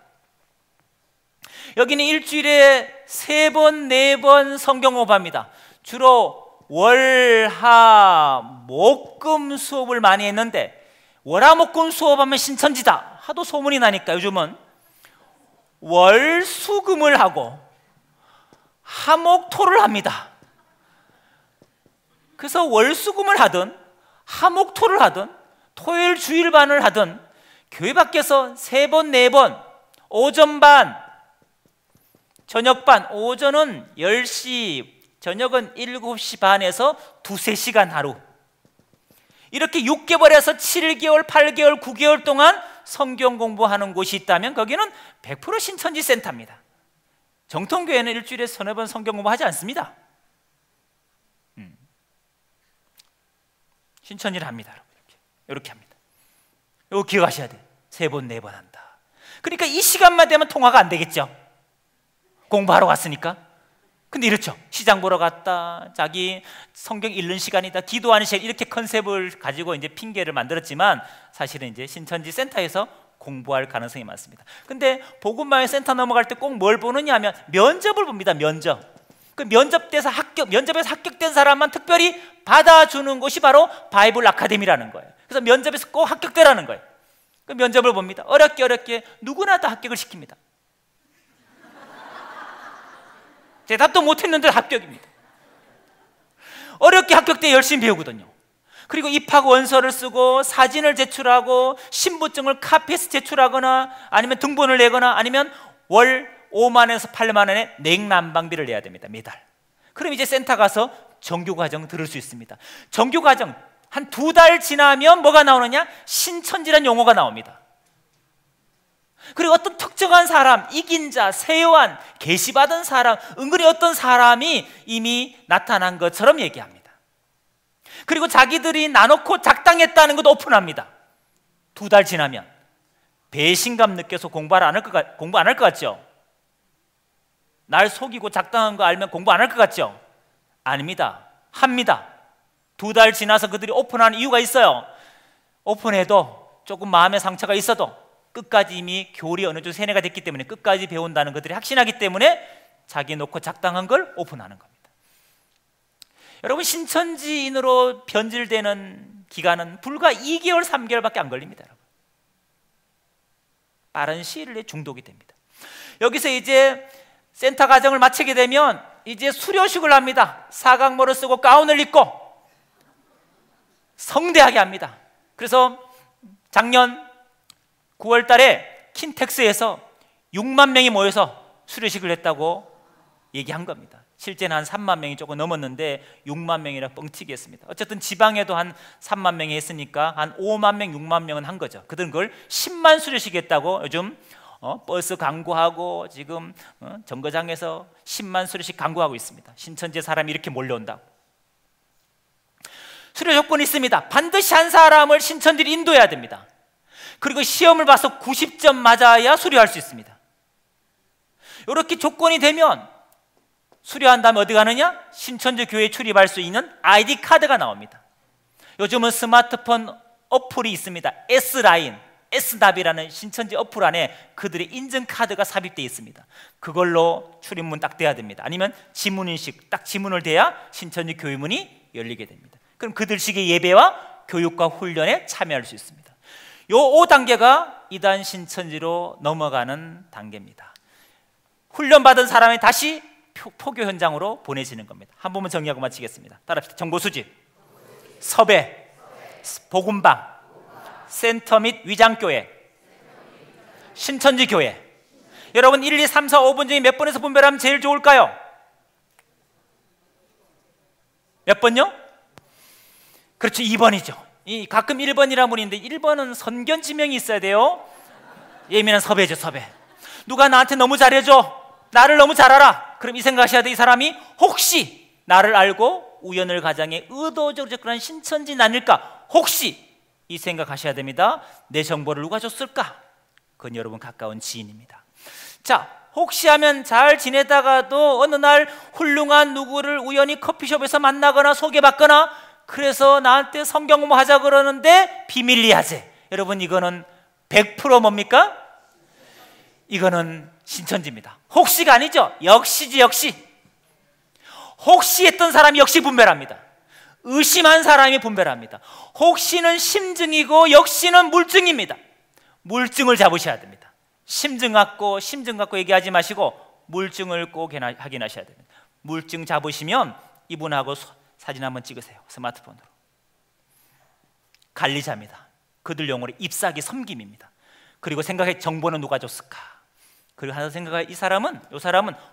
여기는 일주일에 3번, 4번 성경 공부합니다. 주로 월, 하, 목, 금 수업을 많이 했는데 월, 화, 목, 금 수업하면 신천지다 하도 소문이 나니까 요즘은 월, 수, 금을 하고 화목토를 합니다. 그래서 월, 수, 금을 하든 화목토를 하든 토요일 주일반을 하든 교회 밖에서 3번, 4번 오전반, 저녁반, 오전은 10시, 저녁은 7시 반에서 2-3시간 하루 이렇게 6개월에서 7개월, 8개월, 9개월 동안 성경 공부하는 곳이 있다면 거기는 100% 신천지 센터입니다. 정통교회는 일주일에 3-4번 성경 공부하지 않습니다. 신천지는 합니다. 이렇게 합니다. 이거 기억하셔야 돼요. 3번, 4번 한다. 그러니까 이 시간만 되면 통화가 안 되겠죠. 공부하러 갔으니까. 근데 이렇죠. 시장 보러 갔다, 자기 성경 읽는 시간이다, 기도하는 시간, 이렇게 컨셉을 가지고 이제 핑계를 만들었지만 사실은 이제 신천지 센터에서 공부할 가능성이 많습니다. 근데 복음방의 센터 넘어갈 때 꼭 뭘 보느냐 하면 면접을 봅니다. 면접에서 합격된 사람만 특별히 받아주는 곳이 바로 바이블 아카데미라는 거예요. 그래서 면접에서 꼭 합격되라는 거예요. 그 면접을 봅니다. 어렵게 누구나 다 합격을 시킵니다. 대답도 못했는데 합격입니다. 어렵게 합격돼 열심히 배우거든요. 그리고 입학 원서를 쓰고 사진을 제출하고 신분증을 카피해서 제출하거나 아니면 등본을 내거나 아니면 월 5만원에서 8만원의 냉난방비를 내야 됩니다. 매달. 그럼 이제 센터 가서 정규과정 들을 수 있습니다. 정규과정 한 2달 지나면 뭐가 나오느냐? 신천지라는 용어가 나옵니다. 그리고 어떤 특정한 사람, 이긴 자, 세요한, 계시받은 사람, 은근히 어떤 사람이 이미 나타난 것처럼 얘기합니다. 그리고 자기들이 나놓고 작당했다는 것도 오픈합니다. 2달 지나면 배신감 느껴서 공부 안 할 것 같죠? 날 속이고 작당한 거 알면 공부 안 할 것 같죠? 아닙니다. 합니다. 2달 지나서 그들이 오픈하는 이유가 있어요. 오픈해도 조금 마음의 상처가 있어도 끝까지 이미 교리 어느 정도 세뇌가 됐기 때문에 끝까지 배운다는 것들이 확신하기 때문에 자기 놓고 작당한 걸 오픈하는 겁니다. 여러분, 신천지인으로 변질되는 기간은 불과 2개월, 3개월밖에 안 걸립니다. 여러분. 빠른 시일 내에 중독이 됩니다. 여기서 이제 센터 과정을 마치게 되면 이제 수료식을 합니다. 사각모를 쓰고 가운을 입고 성대하게 합니다. 그래서 작년 9월 달에 킨텍스에서 6만 명이 모여서 수료식을 했다고 얘기한 겁니다. 실제는 한 3만 명이 조금 넘었는데 6만 명이라 뻥치기 했습니다. 어쨌든 지방에도 한 3만 명이 했으니까 한 5만 명, 6만 명은 한 거죠. 그들은 그걸 10만 수료식 했다고 요즘 버스 광고하고 지금 정거장에서 10만 수료식 광고하고 있습니다. 신천지 사람이 이렇게 몰려온다고. 수료 조건이 있습니다. 반드시 한 사람을 신천지를 인도해야 됩니다. 그리고 시험을 봐서 90점 맞아야 수료할 수 있습니다. 이렇게 조건이 되면 수료한 다음에 어디 가느냐? 신천지 교회에 출입할 수 있는 아이디 카드가 나옵니다. 요즘은 스마트폰 어플이 있습니다. S라인, S납이라는 신천지 어플 안에 그들의 인증카드가 삽입되어 있습니다. 그걸로 출입문 딱 돼야 됩니다. 아니면 지문인식 딱 지문을 대야 신천지 교회문이 열리게 됩니다. 그럼 그들식의 예배와 교육과 훈련에 참여할 수 있습니다. 요 5단계가 이단 신천지로 넘어가는 단계입니다. 훈련받은 사람이 다시 포교 현장으로 보내지는 겁니다. 한 번만 정리하고 마치겠습니다. 따라합시다. 정보 수집, 섭외, 복음방, 센터 및 위장교회, 신천지 교회. 여러분 1, 2, 3, 4, 5번 중에 몇 번에서 분별하면 제일 좋을까요? 몇 번요? 그렇죠, 2번이죠. 가끔 1번이라는 분이 있는데 1번은 선견 지명이 있어야 돼요. 예민한 섭외죠, 섭외. 누가 나한테 너무 잘해줘, 나를 너무 잘 알아. 그럼 이 생각하셔야 돼. 이 사람이 혹시 나를 알고 우연을 가장해 의도적으로 접근한 신천지는 아닐까, 혹시 이 생각하셔야 됩니다. 내 정보를 누가 줬을까? 그건 여러분 가까운 지인입니다. 자, 혹시 하면 잘 지내다가도 어느 날 훌륭한 누구를 우연히 커피숍에서 만나거나 소개받거나, 그래서 나한테 성경 공부하자 그러는데 비밀리 하재. 여러분 이거는 100% 뭡니까? 이거는 신천지입니다. 혹시가 아니죠. 역시지, 역시. 혹시 했던 사람이 역시 분별합니다. 의심한 사람이 분별합니다. 혹시는 심증이고 역시는 물증입니다. 물증을 잡으셔야 됩니다. 심증 갖고 얘기하지 마시고 물증을 꼭 확인하셔야 됩니다. 물증 잡으시면 이분하고 사진 한번 찍으세요. 스마트폰으로. 관리자입니다. 그들 용어로 잎사귀 섬김입니다. 그리고 생각해, 정보는 누가 줬을까? 그리고 하나 생각해, 이 사람은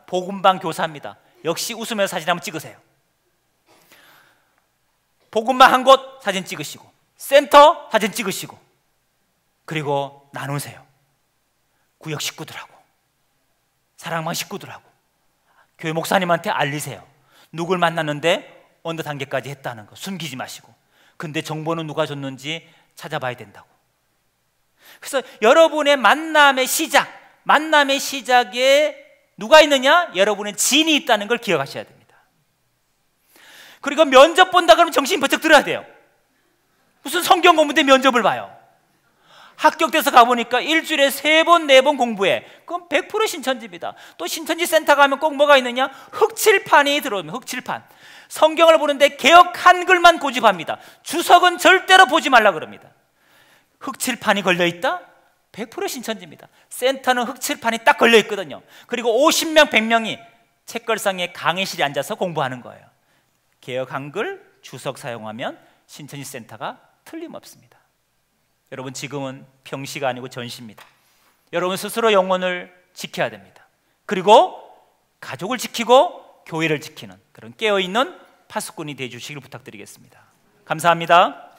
복음방 교사입니다. 역시 웃으면서 사진 한번 찍으세요. 복음방 한 곳 사진 찍으시고, 센터 사진 찍으시고, 그리고 나누세요. 구역 식구들하고, 사랑방 식구들하고, 교회 목사님한테 알리세요. 누굴 만났는데 어느 단계까지 했다는 거 숨기지 마시고. 근데 정보는 누가 줬는지 찾아봐야 된다고. 그래서 여러분의 만남의 시작에 누가 있느냐? 여러분의 지인이 있다는 걸 기억하셔야 됩니다. 그리고 면접 본다 그러면 정신 번쩍 들어야 돼요. 무슨 성경 공부인데 면접을 봐요. 합격돼서 가보니까 일주일에 3번, 4번 공부해. 그럼 100% 신천지입니다. 또 신천지 센터 가면 꼭 뭐가 있느냐? 흑칠판이 들어오면, 흑칠판. 성경을 보는데 개역 한글만 고집합니다. 주석은 절대로 보지 말라 그럽니다. 흑칠판이 걸려있다? 100% 신천지입니다. 센터는 흑칠판이 딱 걸려있거든요. 그리고 50명, 100명이 책걸상에 강의실에 앉아서 공부하는 거예요. 개역 한글 주석 사용하면 신천지 센터가 틀림없습니다. 여러분 지금은 평시가 아니고 전시입니다. 여러분 스스로 영혼을 지켜야 됩니다. 그리고 가족을 지키고 교회를 지키는 그런 깨어있는 파수꾼이 되어주시길 부탁드리겠습니다. 감사합니다.